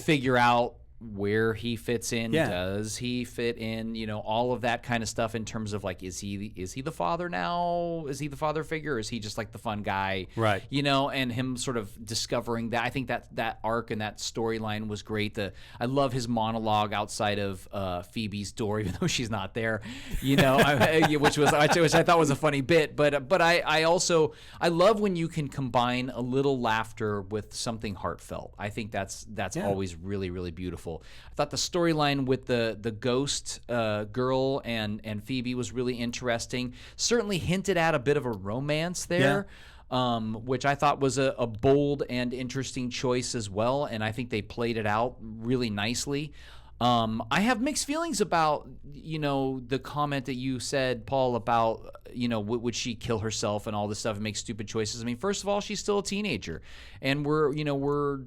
figure out where he fits in. Does he fit in? All of that kind of stuff in terms of like, is he the father now? Is he the father figure? Or is he just like the fun guy? Right. And him sort of discovering that. I think that arc and that storyline was great. I love his monologue outside of Phoebe's door, even though she's not there, which I thought was a funny bit. But I love when you can combine a little laughter with something heartfelt. I think that's always really, really beautiful. I thought the storyline with the ghost girl and Phoebe was really interesting. Certainly hinted at a bit of a romance there, which I thought was a bold and interesting choice as well. And I think they played it out really nicely. I have mixed feelings about, the comment that you said, Paul, about, would she kill herself and all this stuff and make stupid choices. I mean, first of all, she's still a teenager, and we're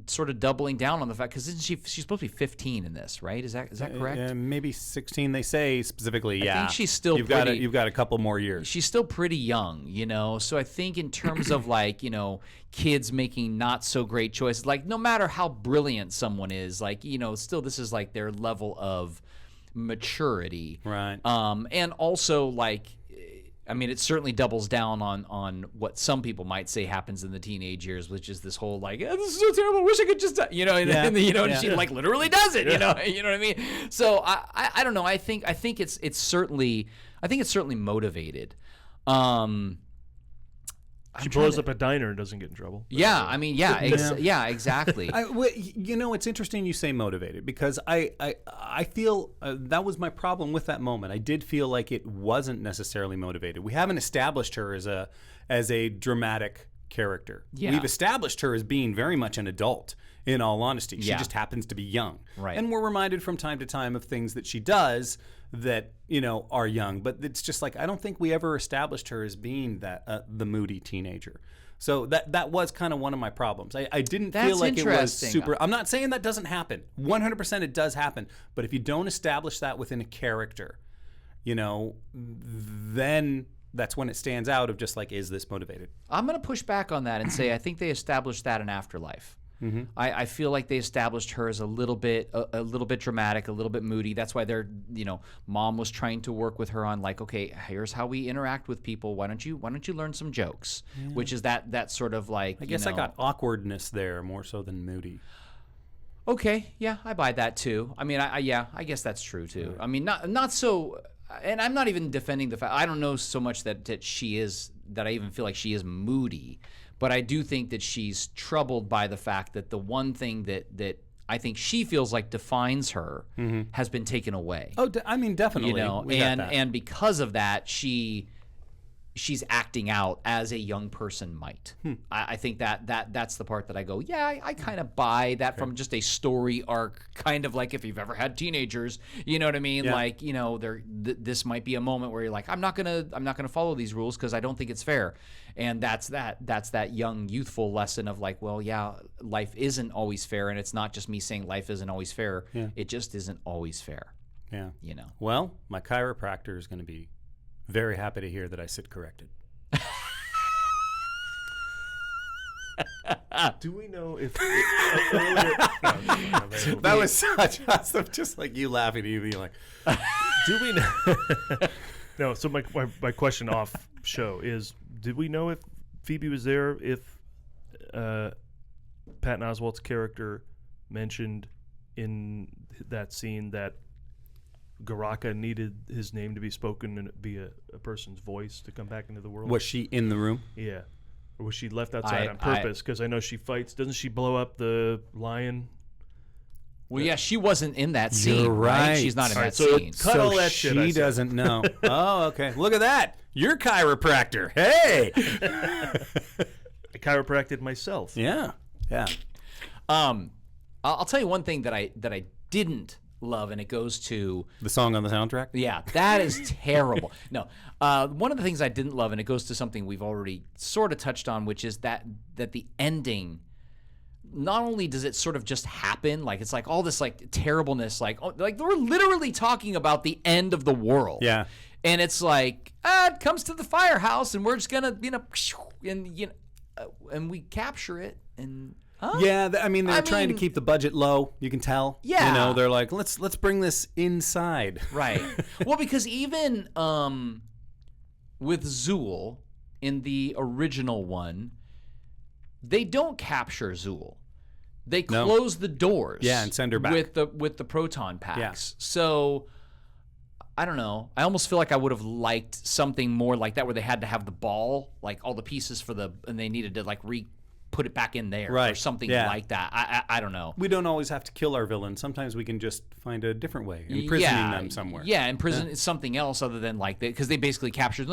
sort of doubling down on the fact, because she's supposed to be 15 in this, right? Is that correct? Maybe 16. They say specifically. I think she's still you've got a couple more years. She's still pretty young, So I think in terms of kids making not so great choices, like no matter how brilliant someone is, still this is like their level of maturity, right? And also it certainly doubles down on what some people might say happens in the teenage years, which is this whole this is so terrible. I wish I could just, and she literally does it, you know what I mean? So I don't know. I think it's certainly motivated. She blows up a diner and doesn't get in trouble. Yeah, I mean, exactly. It's interesting you say motivated, because I feel that was my problem with that moment. I did feel like it wasn't necessarily motivated. We haven't established her as a dramatic character. Yeah. We've established her as being very much an adult, in all honesty. She just happens to be young. Right. And we're reminded from time to time of things that she does that are young, but it's just like I don't think we ever established her as being that the moody teenager. So that was kind of one of my problems. I didn't feel like it was super. I'm not saying that doesn't happen. 100% it does happen. But if you don't establish that within a character, then that's when it stands out of just like, is this motivated? I'm going to push back on that and say I think they established that in Afterlife. Mm-hmm. I feel like they established her as a little bit dramatic, a little bit moody. That's why mom was trying to work with her on okay, here's how we interact with people. Why don't you learn some jokes? Yeah. Which is that sort of I guess I got awkwardness there more so than moody. Okay, yeah, I buy that too. I mean, I guess that's true too. Right. I mean, not so. And I'm not even defending the fact. I don't know so much that she is, that I even feel like she is moody. But I do think that she's troubled by the fact that the one thing that I think she feels like defines her has been taken away. Oh, I mean, definitely. And because of that, she's acting out as a young person might. I think that's the part that I go, I kind of buy that from just a story arc, kind of like if you've ever had teenagers, you know what I mean? Yeah. This might be a moment where you're like, I'm not gonna follow these rules because I don't think it's fair. And that's that young youthful lesson of life isn't always fair, and it's not just me saying life isn't always fair. Yeah. It just isn't always fair. Yeah. Well, my chiropractor is going to be very happy to hear that I sit corrected. Do we know if that was such awesome, just like you laughing at you being like, do we know? No, so my question off show is, did we know if Phoebe was there, if Patton Oswalt's character mentioned in that scene that Garraka needed his name to be spoken and be a person's voice to come back into the world? Was she in the room? Yeah. Or was she left outside on purpose? Because I know she fights. Doesn't she blow up the lion? Well, yeah, she wasn't in that scene. You're right. She's not in that so scene. cut all that shit, I She said. doesn't know. Oh, okay. Look at that. You're chiropractor. Hey. I chiropracted myself. Yeah. Yeah. I'll tell you one thing that I didn't love, and it goes to The song on the soundtrack? yeah, that is terrible. No, one of the things I didn't love, and it goes to something we've already sort of touched on, which is that the ending. Not only does it sort of just happen, like it's like all this like terribleness, like we're literally talking about the end of the world. Yeah. And it's like, it comes to the firehouse, and we're just gonna, and we capture it, and Yeah, they're trying to keep the budget low. You can tell. Yeah. They're like, let's bring this inside. right. Well, because even with Zool in the original one, they don't capture Zool. They close the doors. Yeah, and send her back. with the proton packs. Yeah. So I don't know. I almost feel like I would have liked something more like that, where they had to have the ball, like all the pieces and they needed to like put it back in there, Right. or something Yeah. like that. I don't know. We don't always have to kill our villains. Sometimes we can just find a different way, imprisoning them somewhere. Yeah, imprison is something else other than like because they basically capture it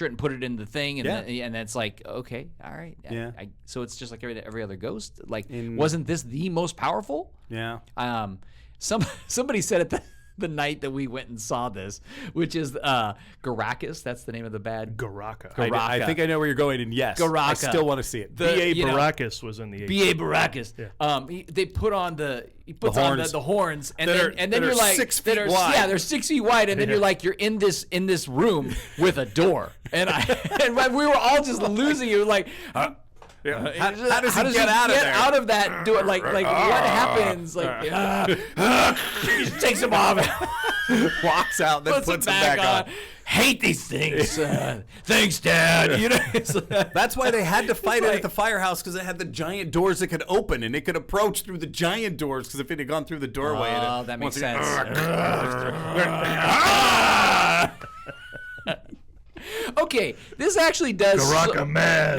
and put it in the thing, and and then it's like, okay, all right, Yeah. So it's just like every other ghost. Like, In- wasn't this the most powerful? Yeah. Somebody said it the night that we went and saw this, which is Garrakas. That's the name of the bad Garraka. I think I know where you're going, and yes, Garraka. I still want to see it. B.A. you know, Baracus was in the 80s. B.A. Baracus. Yeah. They put on he puts The on horns. the horns, and That then are you're like 6 feet wide. Yeah, they're 6 feet wide, and then you're like you're in this room with a door, and we were all just losing it. Like, How does he get out of there? Out of that door, like what happens? Like, he just takes him off, Walks out, then puts it back on. Hate these things. Thanks, Dad. It's like, That's why they had to fight it at the firehouse, because it had the giant doors that could open, and it could approach through the giant doors, because if it had gone through the doorway... oh, that makes sense. Okay, this actually does. Garraka man.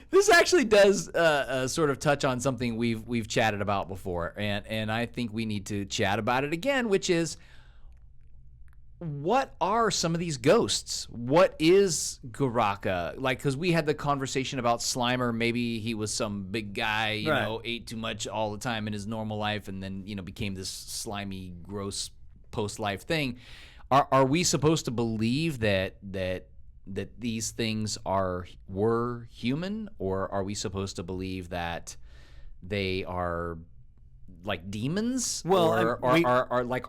This actually does sort of touch on something we've chatted about before, and I think we need to chat about it again, which is, what are some of these ghosts? What is Garraka? Like, because we had the conversation about Slimer. Maybe he was some big guy, you know, ate too much all the time in his normal life, and then became this slimy, gross post-life thing. Are we supposed to believe that these things were human, or are we supposed to believe that they are like demons? Well,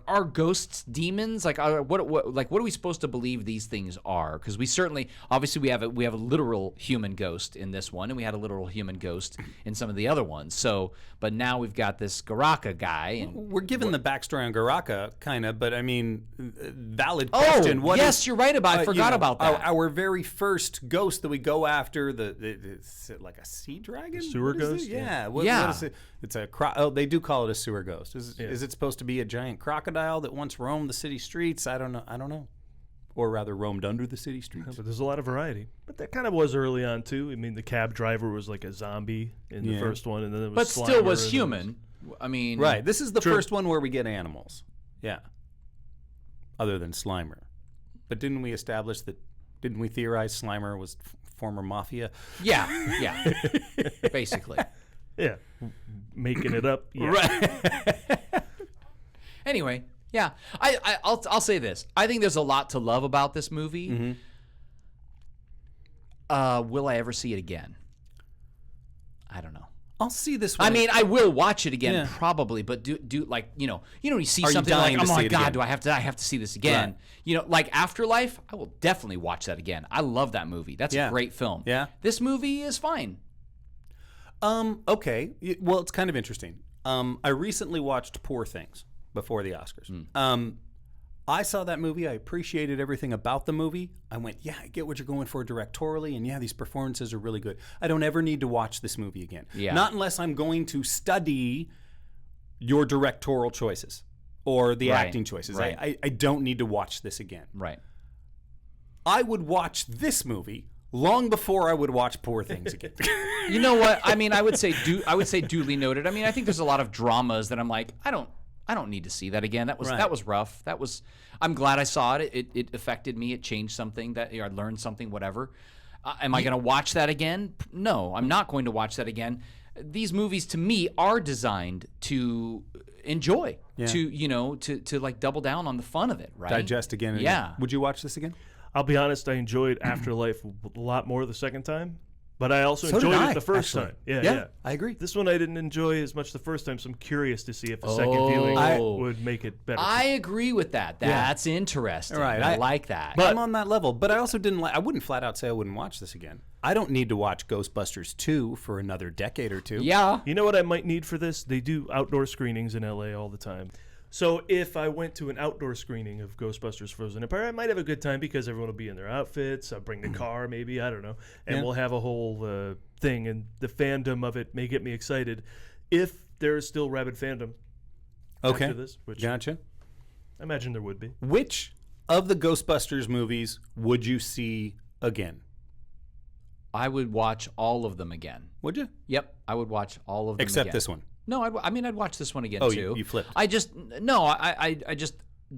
are ghosts demons? Like, what are we supposed to believe these things are? Because we certainly, obviously, we have a literal human ghost in this one, and we had a literal human ghost in some of the other ones. So, but now we've got this Garraka guy, and We're given the backstory on Garraka, kind of, but I mean, valid question. Yes, you're right about. I forgot about that. Our very first ghost that we go after, is it like a sea dragon? Sewer What is it? ghost? Yeah. What is it? It's they do call it a sewer ghost. Is it supposed to be a giant crocodile that once roamed the city streets? I don't know. Or rather, roamed under the city streets. But there's a lot of variety. But that kind of was early on, too. I mean, the cab driver was like a zombie in the first one, and then it was but still Slimer, was and human. I mean, Right. This is the True. first one where we get animals. Yeah. Other than Slimer. But didn't we theorize Slimer was former mafia? Yeah, basically. Yeah. Making it up. Yeah. Right. Anyway, yeah, I'll say this. I think there's a lot to love about this movie. Mm-hmm. Will I ever see it again? I don't know. I'll see this one. I mean, I will watch it again, Yeah. probably, but do like you see Are you something dying like, to oh my see it god, again? do I have to see this again? Right. Like Afterlife, I will definitely watch that again. I love that movie. That's a great film. Yeah. This movie is fine. Okay. Well, it's kind of interesting. I recently watched Poor Things before the Oscars. I saw that movie. I appreciated everything about the movie. I went, yeah, I get what you're going for directorially, and yeah, these performances are really good. I don't ever need to watch this movie again. Yeah. Not unless I'm going to study your directorial choices or the Right. acting choices. Right. I don't need to watch this again. Right. I would watch this movie long before I would watch Poor Things again. You know what? I mean, I would say duly noted. I mean, I think there's a lot of dramas that I'm like, I don't need to see that again. That was rough. I'm glad I saw it. It affected me. It changed something. That I learned something. Whatever. Am I going to watch that again? No, I'm not going to watch that again. These movies, to me, are designed to enjoy, to like double down on the fun of it, right? Digest again. And Yeah. Would you watch this again? I'll be honest, I enjoyed Afterlife a lot more the second time, but I also So did enjoyed I, it the first actually. time. Yeah. I agree. This one I didn't enjoy as much the first time, so I'm curious to see if the second viewing would make it better. I agree with that. That's interesting. Right. I like that. I'm on that level, but I also didn't like. I wouldn't flat out say I wouldn't watch this again. I don't need to watch Ghostbusters 2 for another decade or two. yeah. You know what I might need for this? They do outdoor screenings in LA all the time. So if I went to an outdoor screening of Ghostbusters Frozen Empire, I might have a good time because everyone will be in their outfits. I'll bring the car, maybe, I don't know. And we'll have a whole thing, and the fandom of it may get me excited. If there is still rabid fandom after this, which Gotcha. I imagine there would be. Which of the Ghostbusters movies would you see again? I would watch all of them again. Would you? Yep, I would watch all of them Except again. this one. No, I'd watch this one again Oh, too. you flipped. I just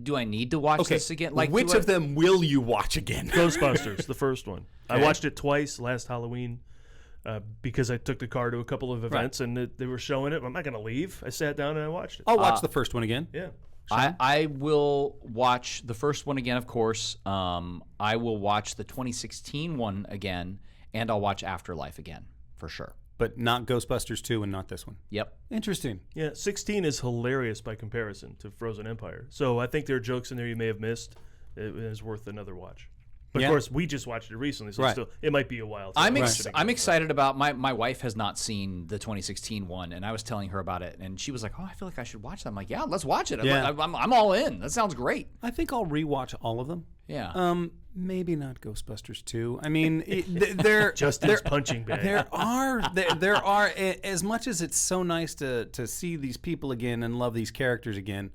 do I need to watch this again? Like, which of them will you watch again? Ghostbusters, the first one. I watched it twice last Halloween because I took the car to a couple of events and they were showing it. I'm not going to leave. I sat down and I watched it. I'll watch the first one again. Yeah. I will watch the first one again, of course. I will watch the 2016 one again, and I'll watch Afterlife again for sure. But not Ghostbusters 2 and not this one. Yep. Interesting. Yeah, 16 is hilarious by comparison to Frozen Empire. So I think there are jokes in there you may have missed. It is worth another watch. But of course, we just watched it recently, so still, it might be a while. I'm excited about my wife has not seen the 2016 one, and I was telling her about it, and she was like, "Oh, I feel like I should watch that." I'm like, "Yeah, let's watch it. Yeah. I'm all in. That sounds great." I think I'll rewatch all of them. Yeah. Maybe not Ghostbusters 2. I mean, they're Justin's punching bag. There are as much as it's so nice to see these people again and love these characters again.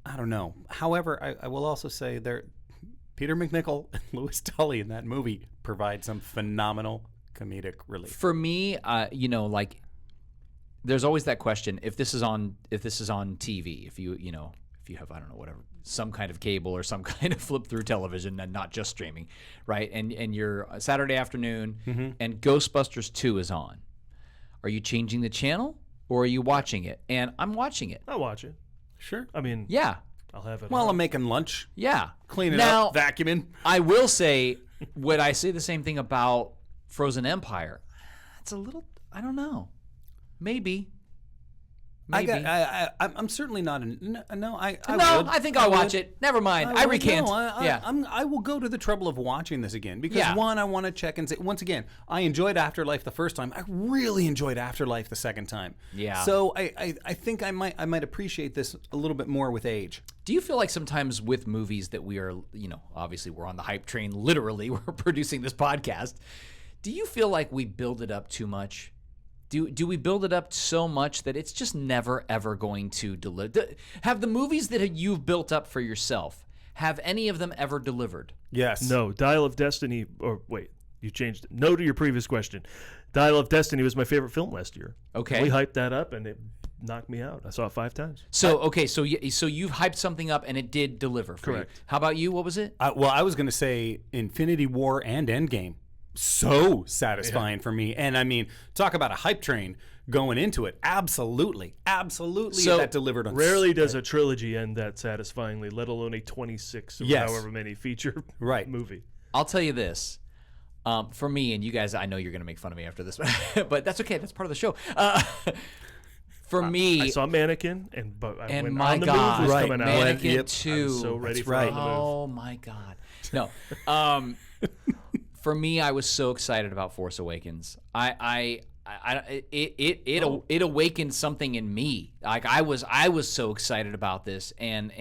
I don't know. However, I will also say Peter McNichol and Louis Tully in that movie provide some phenomenal comedic relief. For me, like, there's always that question: if this is on TV, if you have, I don't know, whatever, some kind of cable or some kind of flip through television and not just streaming, right? And you're Saturday afternoon and Ghostbusters 2 is on. Are you changing the channel or are you watching it? And I'm watching it. I'll watch it. Sure. I mean, Yeah. I'll have it. While on. I'm making lunch, Yeah. cleaning Now, up, vacuuming. I will say, would I say the same thing about Frozen Empire? It's a little, I don't know. Maybe. I'm certainly not. I think I'll watch it. Never mind. I recant. I will go to the trouble of watching this again because one, I want to check and say once again, I enjoyed Afterlife the first time. I really enjoyed Afterlife the second time. Yeah. So I think I might appreciate this a little bit more with age. Do you feel like sometimes with movies that we are, obviously we're on the hype train, literally, we're producing this podcast. Do you feel like we build it up too much? Do we build it up so much that it's just never, ever going to deliver? Have the movies that you've built up for yourself, have any of them ever delivered? Yes. No. Dial of Destiny, or wait, you changed it. No to your previous question. Dial of Destiny was my favorite film last year. Okay. We hyped that up, and it knocked me out. I saw it 5 times. So you've hyped something up and it did deliver for Correct. you. How about you? What was it? Well, I was going to say Infinity War and Endgame. So satisfying for me. And I mean, talk about a hype train going into it. Absolutely. So, that delivered on. Rarely does a trilogy end that satisfyingly, let alone a 26 or however many feature movie. I'll tell you this. For me, and you guys, I know you're going to make fun of me after this, but that's okay. That's part of the show. For me, I saw Mannequin, and when my On the God, Move was right, coming Mannequin out, 2. I was so ready for right. On the Move. Oh my God. No. For me, I was so excited about Force Awakens. I it awakened something in me. Like I was so excited about this, and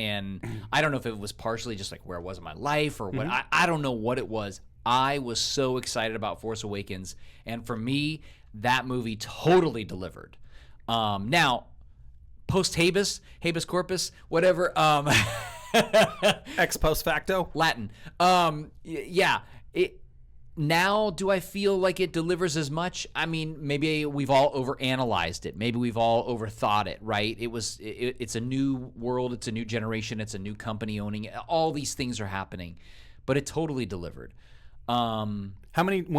I don't know if it was partially just like where I was in my life or what. I don't know what it was. I was so excited about Force Awakens, and for me, that movie totally delivered. Now, post habeas corpus, whatever. Ex post facto, Latin. Yeah. Now, do I feel like it delivers as much? I mean, maybe we've all overanalyzed it. Maybe we've all overthought it, right? It's a new world. It's a new generation. It's a new company owning it. All these things are happening, but it totally delivered. when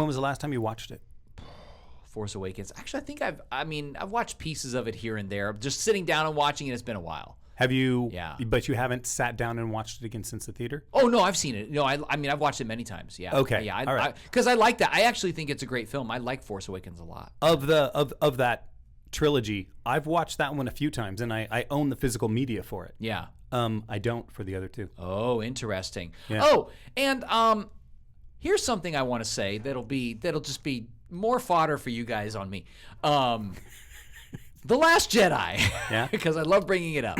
was the last time you watched it? Force Awakens. Actually, I think I've watched pieces of it here and there. Just sitting down and watching it, it's been a while. Have you? Yeah. But you haven't sat down and watched it again since the theater? Oh, no, I've seen it. No, I mean, I've watched it many times. Yeah. Okay. Yeah. All right. Because I like that. I actually think it's a great film. I like Force Awakens a lot. Of that trilogy, I've watched that one a few times, and I own the physical media for it. Yeah. I don't for the other two. Oh, interesting. Yeah. Oh, and here's something I want to say that'll just be more fodder for you guys on me. The Last Jedi. Yeah. Because I love bringing it up.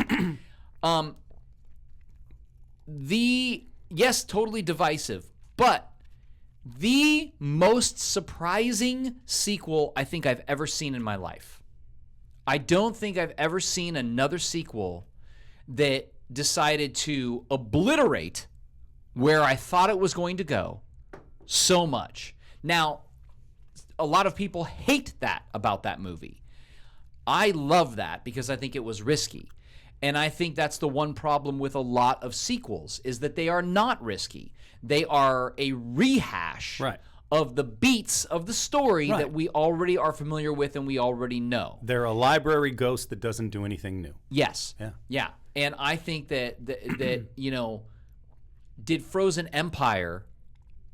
Yes, totally divisive, but the most surprising sequel I think I've ever seen in my life. I don't think I've ever seen another sequel that decided to obliterate where I thought it was going to go so much. Now, a lot of people hate that about that movie. I love that because I think it was risky. And I think that's the one problem with a lot of sequels is that they are not risky. They are a rehash of the beats of the story that we already are familiar with and we already know. They're a library ghost that doesn't do anything new. Yes. Yeah. Yeah. And I think that you know, did Frozen Empire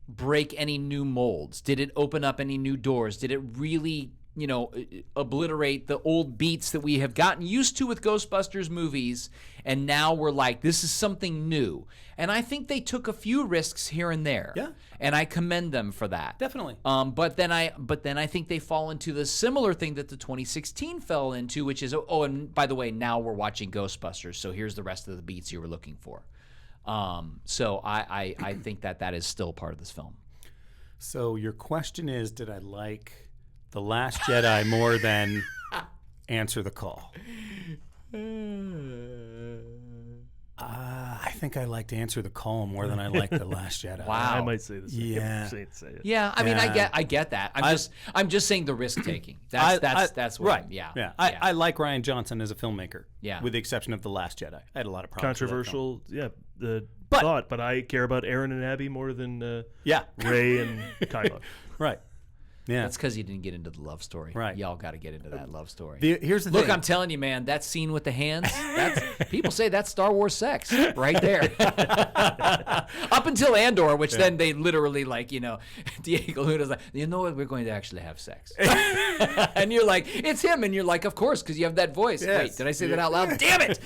break any new molds? Did it open up any new doors? Did it really, you know, obliterate the old beats that we have gotten used to with Ghostbusters movies, and now we're like, this is something new? And I think they took a few risks here and there. Yeah. And I commend them for that. Definitely. But then I think they fall into the similar thing that the 2016 fell into, which is, oh, and by the way, now we're watching Ghostbusters, so here's the rest of the beats you were looking for. So I think that is still part of this film. So your question is, did I like The Last Jedi more than Answer the Call? I think I liked Answer the Call more than I liked The Last Jedi. Wow. I might say the same. Yeah. Say it. Yeah, I mean, I get that. I'm just saying the risk taking. That's what. Right. Yeah. I like Rian Johnson as a filmmaker. Yeah. With the exception of The Last Jedi, I had a lot of problems. Controversial, but I care about Aaron and Abby more than Ray and Kylo. Right. Yeah. That's because you didn't get into the love story. Right. Y'all got to get into that love story. Here's the Look, thing. I'm telling you, man, that scene with the hands, people say that's Star Wars sex right there. Up until Andor, which then they literally, like, you know, Diego Luna's like, you know what, we're going to actually have sex. And you're like, it's him. And you're like, of course, because you have that voice. Yes. Wait, did I say that out loud? Damn it.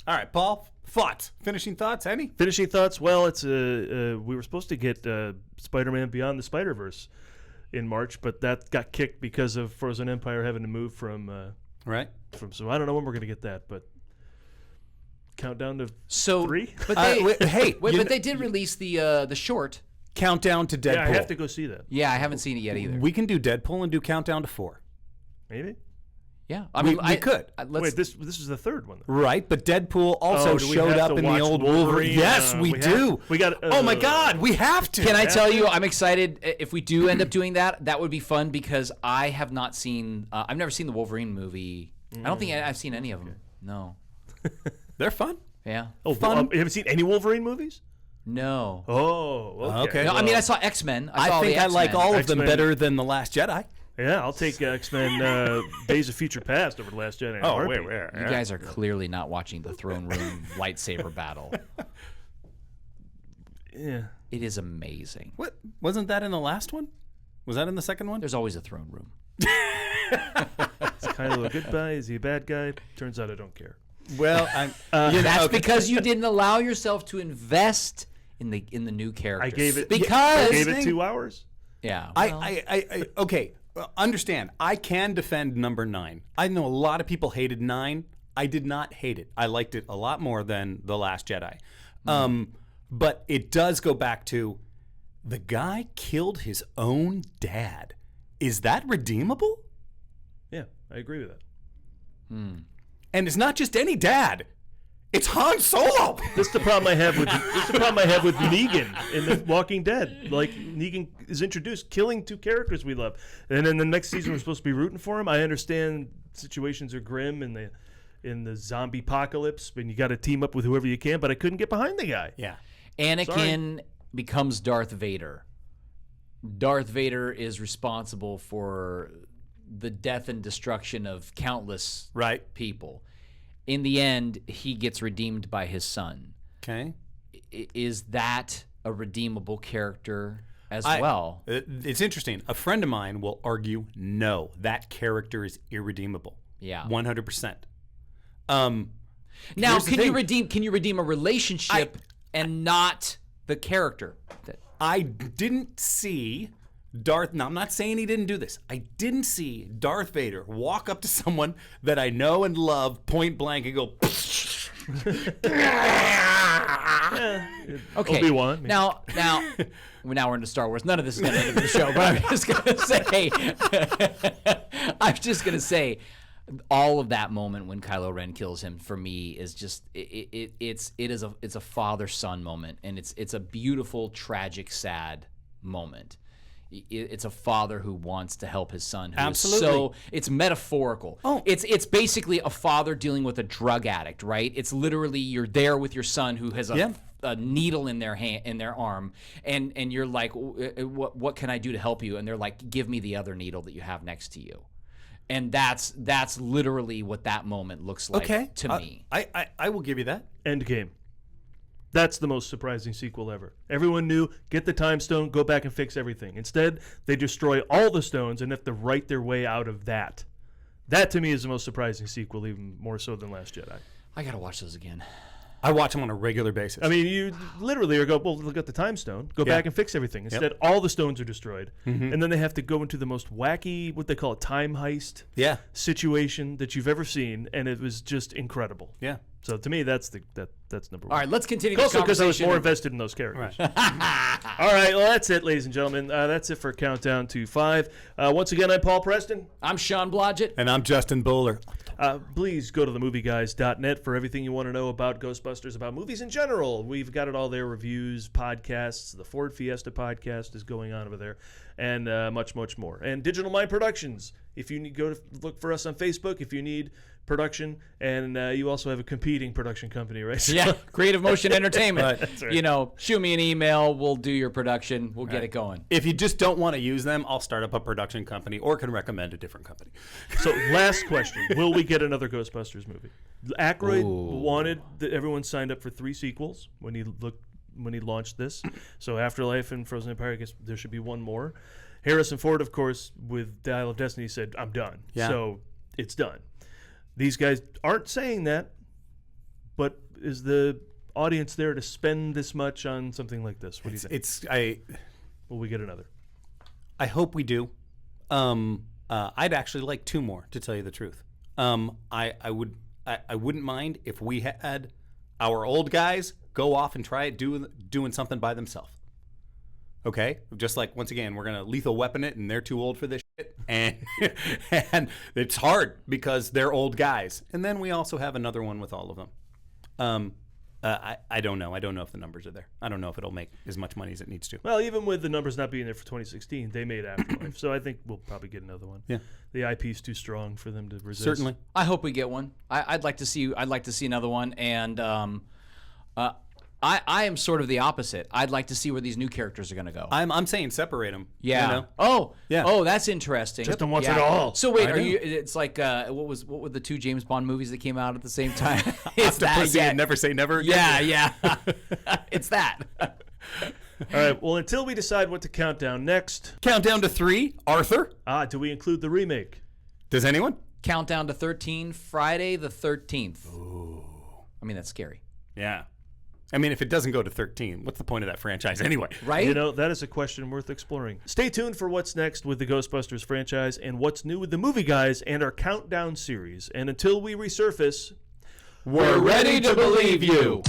All right, Paul, thoughts? Finishing thoughts, any? Finishing thoughts. Well, it's we were supposed to get Spider-Man Beyond the Spider-Verse in March, but that got kicked because of Frozen Empire having to move from. So I don't know when we're going to get that, but countdown to 3. But they did release the short Countdown to Deadpool. Yeah, I have to go see that. Yeah, I haven't seen it yet either. We can do Deadpool and do Countdown to 4. Maybe. Yeah, I mean, we could. Wait, this is the third one, though. Right, but Deadpool also do we showed have up to in the watch old Wolverine? Wolverine. Yes, we do. We got. Oh my God, we have to. Can I tell you, I'm excited. If we do end up doing that, that would be fun because I have not seen. I've never seen the Wolverine movie. I don't think I've seen any of them. No. They're fun. Yeah. Oh, Fun. You haven't seen any Wolverine movies? No. Oh, okay. No, I mean, I saw X-Men. I think I like all of them X-Men. better than The Last Jedi. Yeah, I'll take X-Men Days of Future Past over The Last Jedi. You guys are clearly not watching the throne room lightsaber battle. Yeah. It is amazing. What? Wasn't that in the last one? Was that in the second one? There's always a throne room. It's kind of a good guy. Is he a bad guy? Turns out I don't care. Well, that's because you didn't allow yourself to invest in the new characters. I gave it 2 2 hours. Yeah. okay. understand, I can defend number 9. I know a lot of people hated 9. I did not hate it. I liked it a lot more than The Last Jedi. But it does go back to the guy killed his own dad. Is that redeemable? Yeah, I agree with that. And it's not just any dad. It's Han Solo. This is the problem I have with Negan in The Walking Dead. Like, Negan is introduced, killing 2 characters we love, and then the next season we're supposed to be rooting for him. I understand situations are grim in the zombie apocalypse, and you got to team up with whoever you can. But I couldn't get behind the guy. Yeah. Anakin becomes Darth Vader. Darth Vader is responsible for the death and destruction of countless people. In the end, he gets redeemed by his son. Okay. Is that a redeemable character as well? It's interesting. A friend of mine will argue, no, that character is irredeemable. Yeah. 100%. Now, can you redeem a relationship and not the character? I didn't see Darth. Now, I'm not saying he didn't do this. I didn't see Darth Vader walk up to someone that I know and love point blank and go. Okay. Obi-Wan. Now we're into Star Wars. None of this is going to end the show, but I'm just going to say, all of that moment when Kylo Ren kills him for me is just it's a father-son moment, and it's a beautiful, tragic, sad moment. It's a father who wants to help his son. Absolutely. It's metaphorical. Oh. It's basically a father dealing with a drug addict, right? It's literally you're there with your son who has a needle in their hand, in their arm, and you're like, what can I do to help you? And they're like, give me the other needle that you have next to you. And that's literally what that moment looks like to me. I will give you that. Endgame. That's the most surprising sequel ever. Everyone knew, get the time stone, go back and fix everything. Instead, they destroy all the stones and have to write their way out of that. That, to me, is the most surprising sequel, even more so than Last Jedi. I got to watch those again. I watch them on a regular basis. I mean, you literally are well, look at the time stone, go back and fix everything. Instead, all the stones are destroyed. And then they have to go into the most wacky, what they call a time heist situation that you've ever seen, and it was just incredible. Yeah. So to me, that's number one. All right, let's continue this Also, because conversation. I was more invested in those characters. Right. All right, well, that's it, ladies and gentlemen. That's it for Countdown to 5. Once again, I'm Paul Preston. I'm Sean Blodgett. And I'm Justin Bowler. Please go to themovieguys.net for everything you want to know about Ghostbusters, about movies in general. We've got it all there, reviews, podcasts. The Ford Fiesta podcast is going on over there, and much, much more. And Digital Mind Productions. If you need, go to look for us on Facebook if you need production, and you also have a competing production company, right? So, yeah, Creative Motion Entertainment. Right. That's right. You know, shoot me an email. We'll do your production. We'll get it going. If you just don't want to use them, I'll start up a production company or can recommend a different company. So last question. Will we get another Ghostbusters movie? Aykroyd wanted everyone signed up for 3 sequels when he launched this. So Afterlife and Frozen Empire, I guess there should be one more. Harrison Ford, of course, with Dial of Destiny said, I'm done. Yeah. So it's done. These guys aren't saying that, but is the audience there to spend this much on something like this? What do you think? Will we get another? I hope we do. I'd actually like 2 more, to tell you the truth. I wouldn't mind if we had our old guys go off and try it doing something by themselves. Okay? Just like, once again, we're going to lethal weapon it, and they're too old for this shit. And it's hard because they're old guys. And then we also have another one with all of them. I don't know. I don't know if the numbers are there. I don't know if it'll make as much money as it needs to. Well, even with the numbers not being there for 2016, they made Afterlife. So I think we'll probably get another one. Yeah. The IP's too strong for them to resist. Certainly. I hope we get one. I'd like to see another one, and I am sort of the opposite. I'd like to see where these new characters are going to go. I'm saying separate them. Yeah. You know? Oh. Yeah. Oh, that's interesting. Justin wants it all. So wait, it's like what were the 2 James Bond movies that came out at the same time? It's Octopussy and Never Say Never Again. Yeah. It's that. All right. Well, until we decide what to count down next. Countdown to 3, Arthur. Do we include the remake? Does anyone? Countdown to 13, Friday the 13th. Ooh. I mean, that's scary. Yeah. I mean, if it doesn't go to 13, what's the point of that franchise anyway? Right? You know, that is a question worth exploring. Stay tuned for what's next with the Ghostbusters franchise and what's new with the movie guys and our countdown series. And until we resurface, We're ready to believe you.